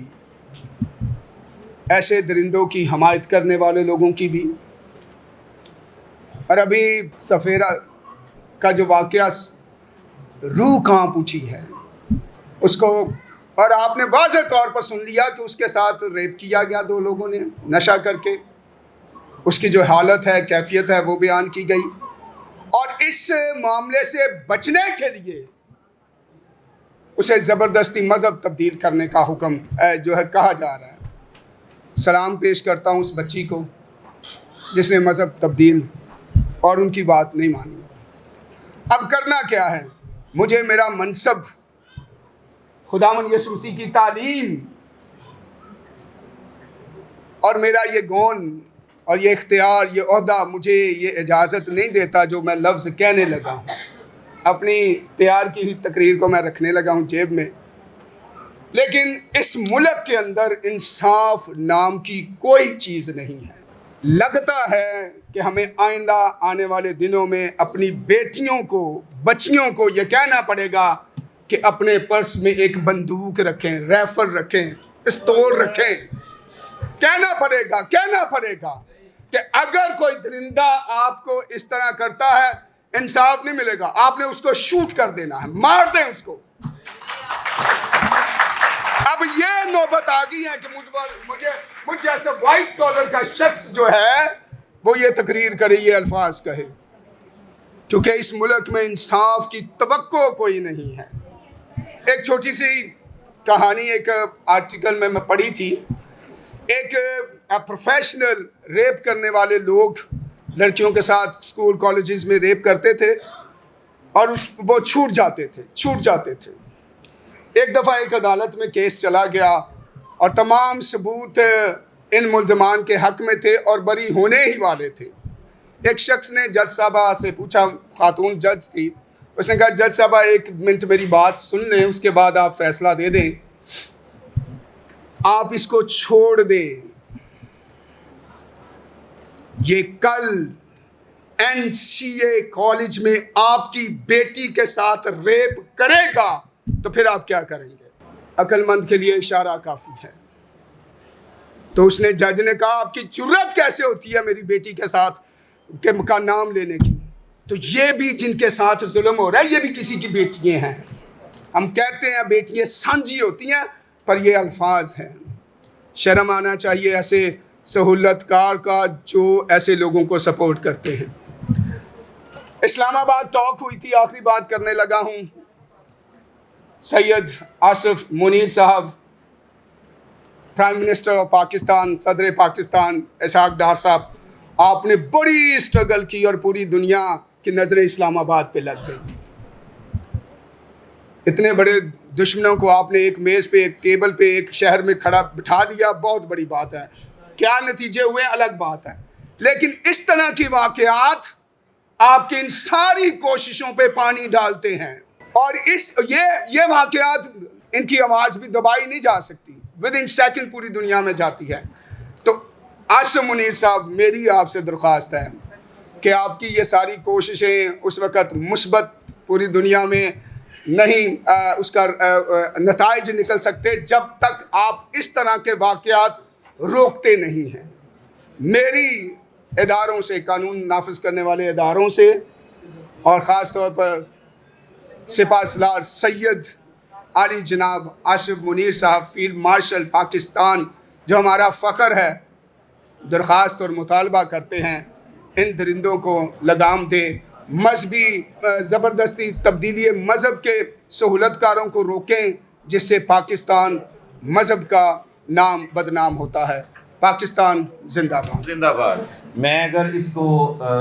ایسے درندوں کی حمایت کرنے والے لوگوں کی بھی۔ اور ابھی سفیرہ کا جو واقعہ روح کانپ اٹھی ہے اس کو، اور آپ نے واضح طور پر سن لیا کہ اس کے ساتھ ریپ کیا گیا 2 لوگوں نے نشہ کر کے، اس کی جو حالت ہے، کیفیت ہے، وہ بیان کی گئی۔ اور اس معاملے سے بچنے کے لیے اسے زبردستی مذہب تبدیل کرنے کا حکم جو ہے کہا جا رہا ہے۔ سلام پیش کرتا ہوں اس بچی کو جس نے مذہب تبدیل اور ان کی بات نہیں مانی۔ اب کرنا کیا ہے؟ مجھے میرا منصب، خداوند یسوع مسیح کی تعلیم اور میرا یہ گون اور یہ اختیار، یہ عہدہ مجھے یہ اجازت نہیں دیتا جو میں لفظ کہنے لگا ہوں۔ اپنی تیار کی ہوئی تقریر کو میں رکھنے لگا ہوں جیب میں، لیکن اس ملک کے اندر انصاف نام کی کوئی چیز نہیں ہے۔ लगता है कि हमें आइंदा आने वाले दिनों में अपनी बेटियों को, बच्चियों को ये कहना पड़ेगा कि अपने पर्स में एक बंदूक रखें, राइफल रखें, पिस्तौल रखें। कहना पड़ेगा कि अगर कोई दरिंदा आपको इस तरह करता है, इंसाफ नहीं मिलेगा, आपने उसको शूट कर देना है, मार दें उसको। अब ये नौबत आ गई है कि मुझे जैसे वाइट कॉलर का शख्स जो है वो ये तकरीर करे, ये अल्फाज कहे, क्योंकि इस मुल्क में इंसाफ की तवक्को कोई नहीं है। एक छोटी सी कहानी एक आर्टिकल में मैं पढ़ी थी। एक प्रोफेशनल रेप करने वाले लोग लड़कियों के साथ स्कूल कॉलेजेस में रेप करते थे और वो छूट जाते थे। एक दफ़ा एक अदालत में केस चला गया और तमाम सबूत इन मुल्ज़मान के हक़ में थे और बरी होने ही वाले थे। एक शख्स ने जज साहबा से पूछा, खातून जज थी, उसने कहा जज साहबा एक मिनट मेरी बात सुन लें, उसके बाद आप फैसला दे दें, आप इसको छोड़ दें। ये कल NCA कॉलेज में आपकी बेटी के साथ रेप करेगा तो फिर आप क्या करेंगे? अक्लमंद के लिए इशारा काफ़ी है। तो उसने जज ने कहा आपकी जुर्रत कैसे होती है मेरी बेटी के साथ का नाम लेने की? तो ये भी जिनके साथ जुल्म हो रहा है ये भी किसी की बेटियां हैं। हम कहते हैं बेटियां सांझी होती हैं, पर ये अल्फाज हैं। शर्म आना चाहिए ऐसे सहूलतकार का जो ऐसे लोगों को सपोर्ट करते हैं। इस्लामाबाद टॉक हुई थी, आखिरी बात करने लगा हूँ। सैयद आसिफ मुनीर साहब, प्राइम मिनिस्टर ऑफ पाकिस्तान, सदर पाकिस्तान इसहाक डार साहब, आपने बड़ी स्ट्रगल की और पूरी दुनिया की नज़रें इस्लामाबाद पे लग गई। इतने बड़े दुश्मनों को आपने एक मेज़ पे, एक टेबल पे, एक शहर में खड़ा बिठा दिया, बहुत बड़ी बात है। क्या नतीजे हुए अलग बात है, लेकिन इस तरह की वाक़यात आपकी इन सारी कोशिशों पे पानी डालते हैं और ये वाक़यात इनकी आवाज़ भी दबाई नहीं जा सकती, विद इन सेकंड पूरी दुनिया में जाती है। तो आसिफ मुनीर साहब, मेरी आपसे दरख्वास्त है कि आपकी ये सारी कोशिशें उस वक़्त मुस्बत पूरी दुनिया में नहीं उसका नताइज निकल सकते जब तक आप इस तरह के वाक़यात रोकते नहीं हैं। मेरी इदारों से, कानून नाफिज करने वाले इदारों से, और ख़ास तौर पर सिपाहसालार सैयद आली जनाब आसिफ मुनीर साहब, फील्ड मार्शल पाकिस्तान, जो हमारा फ़ख्र है, दरख्वास्त और मुतालबा करते हैं इन दरिंदों को लगाम दे, मजहबी ज़बरदस्ती तब्दीली मज़हब के सहूलतकारों को रोकें, जिससे पाकिस्तान मज़हब का नाम बदनाम होता है। पाकिस्तान जिंदाबाद। जिंदाबाद। मैं अगर इसको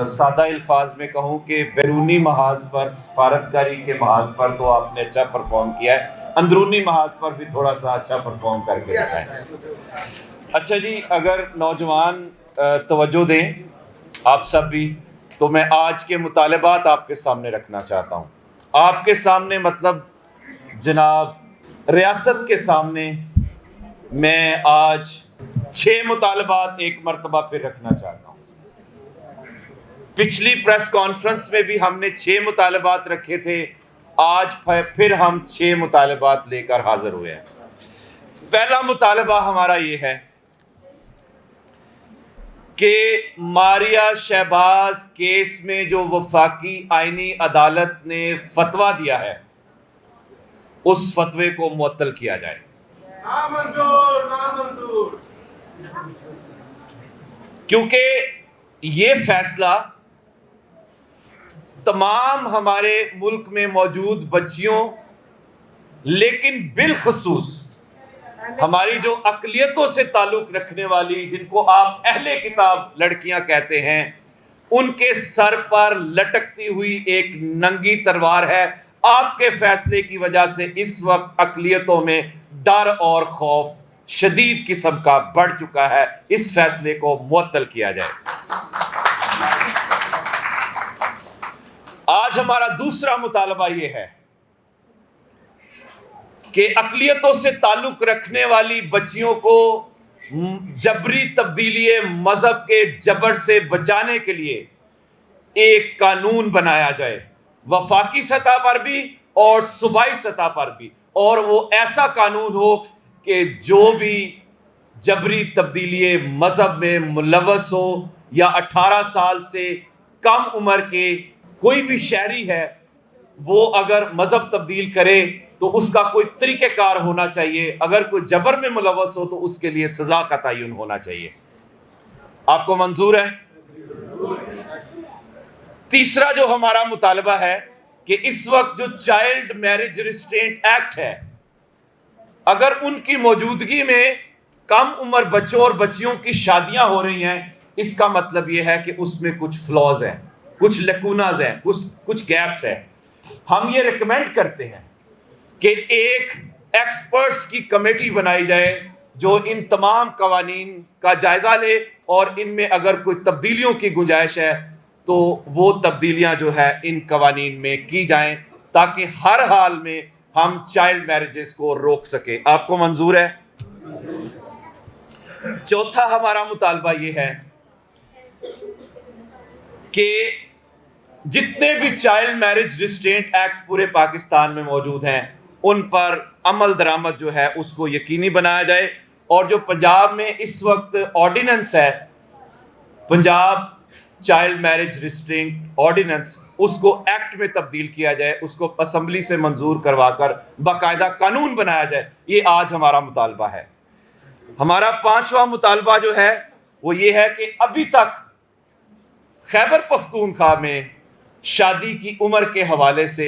सादा अल्फाज में कहूँ कि बैरूनी महाज पर, सफारतकारी के महाज पर तो आपने अच्छा परफॉर्म किया है, अंदरूनी महाज पर भी थोड़ा सा अच्छा परफॉर्म करके दिखाएं। अच्छा जी, अगर नौजवान तवज्जो दें आप सब भी, तो मैं आज के मुतालबात आपके सामने रखना चाहता हूँ। आपके सामने मतलब जनाब रियासत के सामने मैं आज 6 मुतालबात एक मरतबा फिर रखना चाहता हूँ। पिछली प्रेस कॉन्फ्रेंस में भी हमने 6 मुतालबात रखे थे, आज फिर हम 6 मुतालबात लेकर हाजिर हुए हैं। पहला मुतालबा हमारा ये है कि मारिया शहबाज केस में जो वफाकी आईनी अदालत ने फतवा दिया है, उस फतवे को मुअत्तल किया जाए। नामंजूर। क्योंकि ये फैसला तमाम हमारे मुल्क में मौजूद बच्चियों, लेकिन बिलखसूस हमारी जो अक़लियतों से ताल्लुक़ रखने वाली, जिनको आप अहले किताब लड़कियां कहते हैं, उनके सर पर लटकती हुई एक नंगी तलवार है। आपके फैसले की वजह से इस वक्त अक़लियतों में डर और खौफ शदीद किस्म का बढ़ चुका है। इस फैसले को मुअत्तल किया जाए। आज हमारा दूसरा मुतालबा ये है कि अक़लियतों से ताल्लुक़ रखने वाली बच्चियों को जबरी तब्दीली मजहब के जबर से बचाने के लिए एक कानून बनाया जाए, वफाकी सतह पर भी और सूबाई सतह पर भी, और वो ऐसा कानून हो कि जो भी जबरी तब्दीली मजहब में मुलव्वस हो या 18 साल से कम उम्र के कोई भी शहरी है, वो अगर मजहब तब्दील करे तो उसका कोई तरीक़ेकार होना चाहिए। अगर कोई जबर में मुलव्वस हो तो उसके लिए सज़ा का तयन होना चाहिए। आपको मंजूर है? तीसरा जो हमारा मुतालबा है कि इस वक्त जो चाइल्ड मैरिज रिस्ट्रेंट एक्ट है, अगर उनकी मौजूदगी में कम उम्र बच्चों और बच्चियों की शादियां हो रही हैं, इसका मतलब ये है कि उसमें कुछ फ्लॉज हैं, कुछ लकूनाज हैं, कुछ गैप्स हैं। हम ये रिकमेंड करते हैं कि एक एक्सपर्ट्स की कमेटी बनाई जाए जो इन तमाम कवानीन का जायज़ा ले और इनमें अगर कोई तब्दीलियों की गुंजाइश है तो वो तब्दीलियां जो है इन कवानीन में की जाएं, ताकि हर हाल में हम चाइल्ड मैरिजेस को रोक सके। आपको मंजूर है? चौथा हमारा मुतालबा ये है कि जितने भी चाइल्ड मैरिज रिस्ट्रेंट एक्ट पूरे पाकिस्तान में मौजूद हैं, उन पर अमल दरामद जो है उसको यकीनी बनाया जाए, और जो पंजाब में इस वक्त ऑर्डिनेंस है, Punjab child marriage restraint ordinance, उसको एक्ट में तब्दील किया जाए, उसको असम्बली से मंजूर करवाकर बाकायदा कानून बनाया जाए। ये आज हमारा मुतालबा है। हमारा पांचवा मुतालबा जो है वो ये है कि अभी तक खैबर पख्तूनख्वा में शादी की उम्र के हवाले से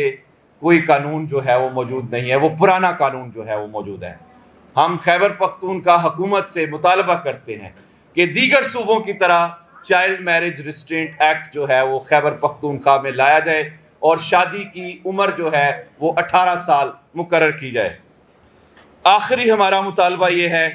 कोई कानून जो है वो मौजूद नहीं है, वो पुराना कानून जो है वो मौजूद है। हम खैबर पख्तूनख्वा हुकूमत से मुतालबा करते हैं कि दीगर सूबों की तरह चाइल्ड मैरिज रिस्ट्रेंट एक्ट जो है वो खैबर पख्तूनख्वा में लाया जाए और शादी की उम्र जो है वो 18 साल मुकर्रर की जाए। आखिरी हमारा मुतालबा ये है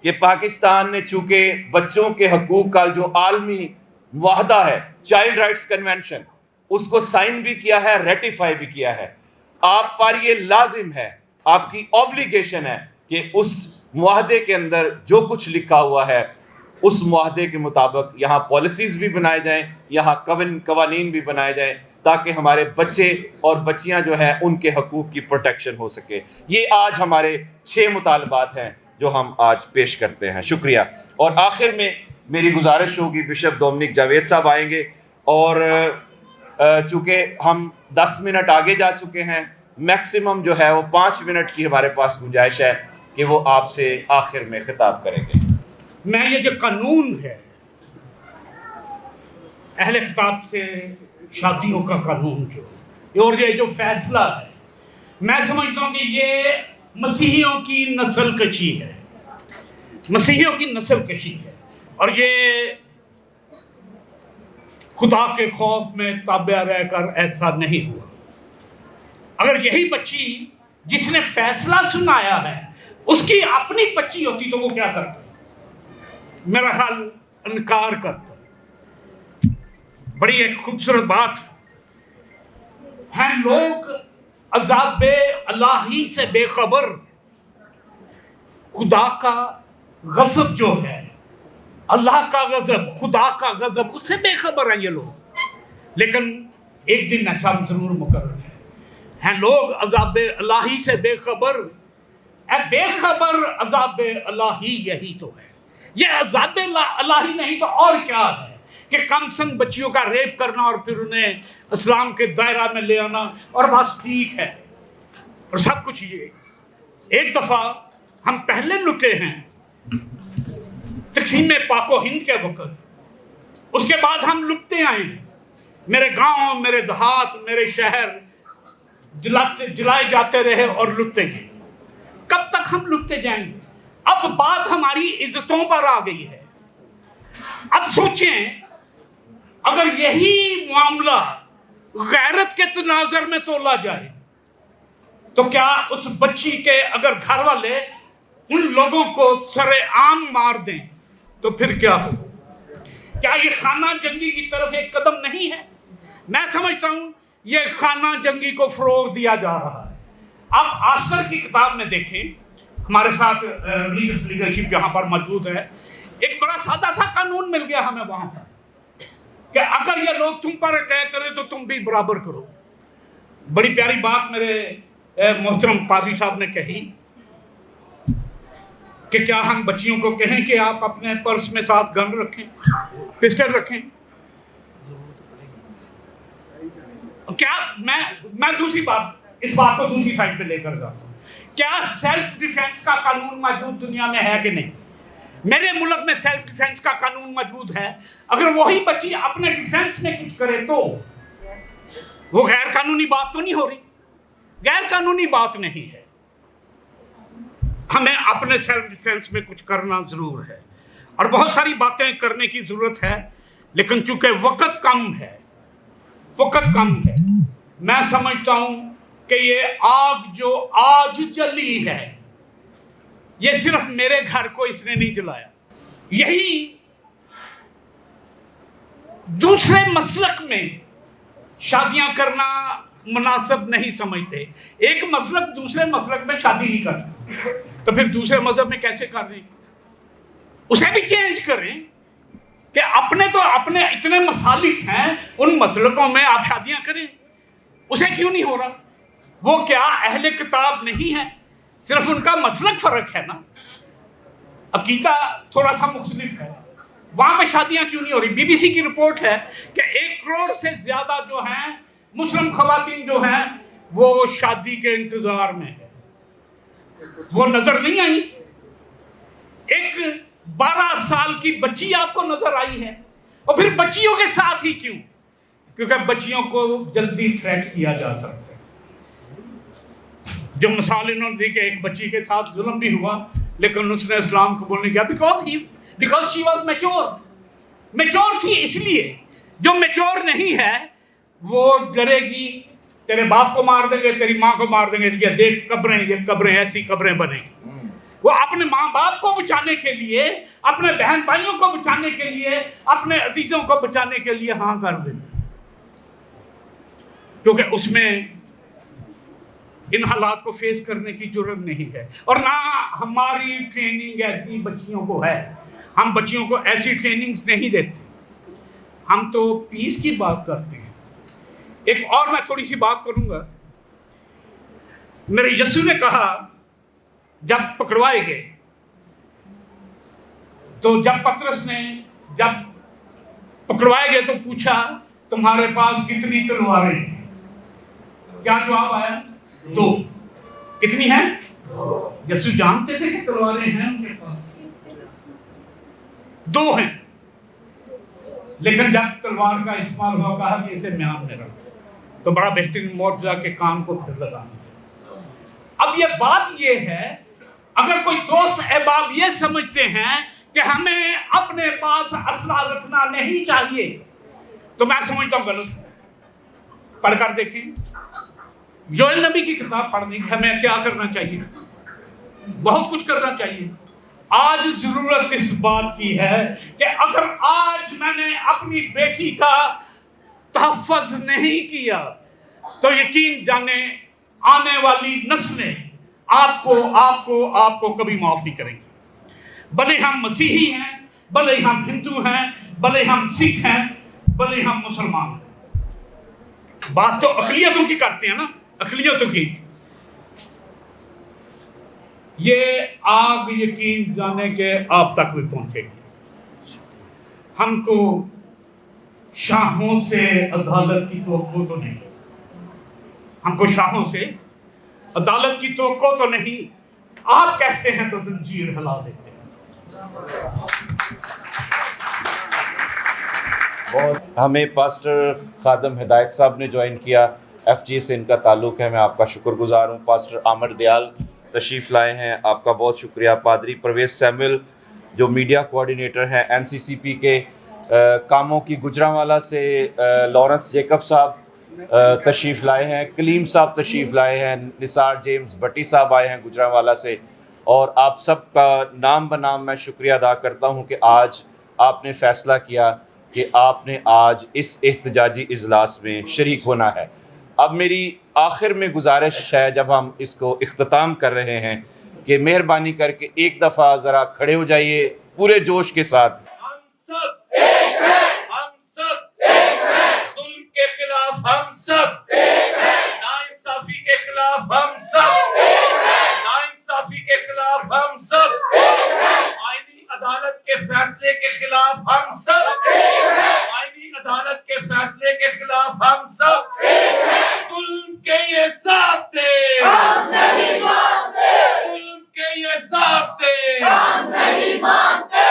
कि पाकिस्तान ने चूँकि बच्चों के हकूक़ का जो आलमी मुआहदा है, चाइल्ड राइट्स कन्वेंशन, उसको साइन भी किया है, रेटिफाई भी किया है। आप पर ये लाजिम है, आपकी ऑब्लिगेशन है कि उस मुआहदे के अंदर जो कुछ लिखा हुआ है उस मुआहदे के मुताबिक यहाँ पॉलिसीज़ भी बनाए जाएँ, यहाँ कवानीन भी बनाए जाएँ, ताकि हमारे बच्चे और बच्चियाँ जो हैं उनके हकूक़ की प्रोटेक्शन हो सके। ये आज हमारे 6 मुतालबात हैं जो हम आज पेश करते हैं। शुक्रिया। और आखिर में मेरी गुजारिश होगी, बिशप डोमिनिक जावेद साहब आएंगे, और चूँकि हम 10 मिनट आगे जा चुके हैं, मैक्सिमम जो है वो 5 मिनट की हमारे पास गुंजाइश है कि वो आपसे आखिर में खिताब करेंगे। मैं ये जो कानून है अहले खिताब से शादियों का कानून जो, और ये जो फैसला है, मैं समझता हूँ कि ये मसीहियों की नस्ल कशी है, मसीहियों की नस्ल कशी है, और ये खुदा के खौफ में ताबे रहकर ऐसा नहीं हुआ। अगर यही बच्ची जिसने फैसला सुनाया है उसकी अपनी बच्ची होती तो वो क्या करता? मेरा ख्याल इनकार करता। बड़ी एक खूबसूरत बात है, लोग अज़ाब इलाही से बेखबर, खुदा का गज़ब जो है, अल्लाह का गज़ब, खुदा का गज़ब, उससे बेखबर हैं ये लोग। लेकिन एक दिन ऐसा जरूर मुकर्रर है लोग अज़ाब इलाही से बेखबर, बेखबर अज़ाब इलाही यही तो है। ये अज़ाब इलाही नहीं तो और क्या है कि कमसन बच्चियों का रेप करना और फिर उन्हें इस्लाम के दायरा में ले आना, और बस ठीक है और सब कुछ। ये एक दफ़ा हम पहले लुटे हैं तक़सीम पाको हिंद के वक़्त, उसके बाद हम लुटते आए हैं। मेरे गांव, मेरे देहात, मेरे शहर जलाए जाते रहे और लुटते गए। कब तक हम लुटते जाएंगे? अब बात हमारी इज्जतों पर आ गई है। अब सोचें, अगर यही मामला गैरत के तनाज़र में तोला जाए तो क्या उस बच्ची के अगर घर वाले उन लोगों को सरेआम मार दें तो फिर क्या हो? क्या ये खाना जंगी की तरफ एक कदम नहीं है? मैं समझता हूं ये खाना जंगी को फरोग दिया जा रहा है। आप आसर की किताब में देखें, हमारे साथ रिलीजियस लीडरशिप यहाँ पर मौजूद है। एक बड़ा सादा सा कानून मिल गया हमें वहाँ पर कि अगर ये लोग तुम पर अटैक करें तो तुम भी बराबर करो। बड़ी प्यारी बात मेरे मोहतरम पादी साहब ने कही कि क्या हम बच्चियों को कहें कि आप अपने पर्स में साथ गन रखें, पिस्टल रखें? क्या मैं दूसरी बात, इस बात को दूसरी साइड पे लेकर जाता हूँ, क्या सेल्फ डिफेंस का कानून मौजूद दुनिया में है कि नहीं? मेरे मुल्क में सेल्फ डिफेंस का कानून मौजूद है। अगर वही बच्ची अपने डिफेंस में कुछ करे तो वो गैर कानूनी बात तो नहीं हो रही? गैर कानूनी बात नहीं है। हमें अपने सेल्फ डिफेंस में कुछ करना जरूर है और बहुत सारी बातें करने की जरूरत है, लेकिन चूंकि वक्त कम है, मैं समझता हूं कि ये आग जो आज जली है ये सिर्फ मेरे घर को इसने नहीं जलाया। यही दूसरे मसलक में शादियां करना मुनासिब नहीं समझते। एक मसलक दूसरे मसलक में शादी नहीं करता, तो फिर दूसरे मजहब में कैसे कर रहे हैं? उसे भी चेंज करें कि अपने इतने मसालिक हैं, उन मसलकों में आप शादियां करें। उसे क्यों नहीं हो रहा? वो क्या अहले किताब नहीं है? सिर्फ उनका मसलक फर्क है ना, अकीदा थोड़ा सा मुख्तलिफ है। वहां पे शादियां क्यों नहीं हो रही? बीबीसी की रिपोर्ट है कि 1 करोड़ से ज्यादा जो हैं मुस्लिम खवातीन जो हैं वो शादी के इंतजार में है। वो नजर नहीं आई? एक 12 साल की बच्ची आपको नजर आई है, और फिर बच्चियों के साथ ही क्यों? क्योंकि बच्चियों को जल्दी थ्रेट किया जा सकता है। जो मिसाल इन्होंने दी कि एक बच्ची के साथ जुल्म भी हुआ लेकिन उसने इस्लाम कबूल नहीं किया, बिकॉज शी वॉज मैच्योर थी। इसलिए जो मैच्योर नहीं है वो डरेगी, तेरे बाप को मार देंगे, तेरी माँ को मार देंगे, ये देख कब्रें ऐसी कब्रें बनेंगी। वो अपने माँ बाप को बचाने के लिए, अपने बहन भाइयों को बचाने के लिए, अपने अजीजों को बचाने के लिए हाँ कर देती, क्योंकि उसमें इन हालात को फेस करने की जरूरत नहीं है। और ना हमारी ट्रेनिंग ऐसी बच्चियों को है। हम बच्चियों को ऐसी ट्रेनिंग नहीं देते, हम तो पीस की बात करते हैं। एक और मैं थोड़ी सी बात करूंगा। मेरे यीशु ने कहा जब पकड़वाए गए, तो जब पतरस ने जब पकड़वाए गए तो पूछा तुम्हारे पास कितनी तलवारें हैं? क्या जवाब आया? 2। कितनी है? 2। यीशु जानते थे कि तलवारें हैं उनके पास, 2 हैं, लेकिन जब तलवार का इस्तेमाल हुआ कहा कि इसे म्यान में रखो, तो बड़ा बेहतरीन मौजूदा के कान को फिर लगाना। अब ये बात ये है, अगर कोई दोस्त अहबाब ये समझते हैं कि हमें अपने पास असला रखना नहीं चाहिए, तो मैं समझता हूँ गलत। पढ़कर देखें, योएल नबी की किताब पढ़ने की हमें क्या करना चाहिए? बहुत कुछ करना चाहिए। आज जरूरत इस बात की है कि अगर आज मैंने अपनी बेटी का तहफ़्फ़ुज़ नहीं किया तो यकीन जाने आने वाली नस्लें आपको कभी माफ नहीं करेंगी। भले हम मसीही हैं, भले हम हिंदू हैं, भले हम सिख हैं, भले हम मुसलमान हैं। बात तो अक़लियतों की करते हैं ना, अक़लियतों की। ये आग यकीन जाने के आप तक भी पहुंचेगी। हमको शाहों से अदालत की तवक्को तो नहीं, हमको शाहों से अदालत की तवक्को तो नहीं। आप कहते हैं तो जंजीर हिला देते हैं। बहुत हमें पास्टर खादम हिदायत साहब ने ज्वाइन किया, FG से इनका ताल्लुक़ है। मैं आपका शुक्रगुजार हूँ। पास्टर आमिर दयाल तशरीफ़ लाए हैं, आपका बहुत शुक्रिया। पादरी परवेज़ सैमुअल जो मीडिया कोऑर्डिनेटर हैं NCCP के, कामों की गुजरांवाला से लॉरेंस जेकब साहब तशरीफ़ लाए हैं, कलीम साहब तशरीफ़ लाए हैं, निसार जेम्स भट्टी साहब आए हैं गुजरांवाला से। और आप सब का नाम बनाम मैं शुक्रिया अदा करता हूँ कि आज आपने फ़ैसला किया कि आपने आज इस एहतजाजी इजलास में शरीक होना है। अब मेरी आखिर में गुजारिश है, जब हम इसको इख्तिताम कर रहे हैं, کہ مہربانی کر کے ایک دفعہ ذرا کھڑے ہو جائیے پورے جوش کے ساتھ. ظلم کے خلاف ہم سب، ناانصافی کے خلاف ہم سب، ناانصافی کے خلاف ہم سب، آئینی عدالت کے فیصلے کے خلاف ہم سب، آئینی عدالت کے فیصلے کے خلاف ہم سب. ظلم کے یہ ضابطے ہم نہیں مانتے، ظلم کے یہ ضابطے ہم نہیں مانتے،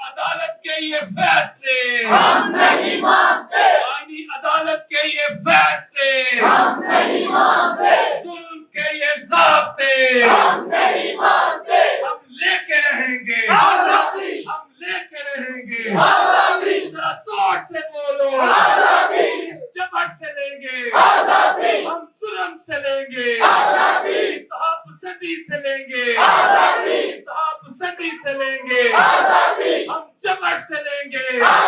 عدالت کے یہ فیصلے ہم نہیں مانتے، آئینی عدالت کے یہ فیصلے ہم نہیں مانتے، ظلم کے یہ ضابطے ہم نہیں مانتے. ہم لے کے رہیں گے آزادی، ہم لے کے رہیں گے آزادی. ذرا زور سے بولو آزادی. جبر سے لیں گے آزادی، ہم ظلم سے لیں گے آزادی، انتہا پسندی سے لیں گے آزادی، انتہا پسندی سے لیں گے آزادی، ہم جبر سے لیں گے آزادی.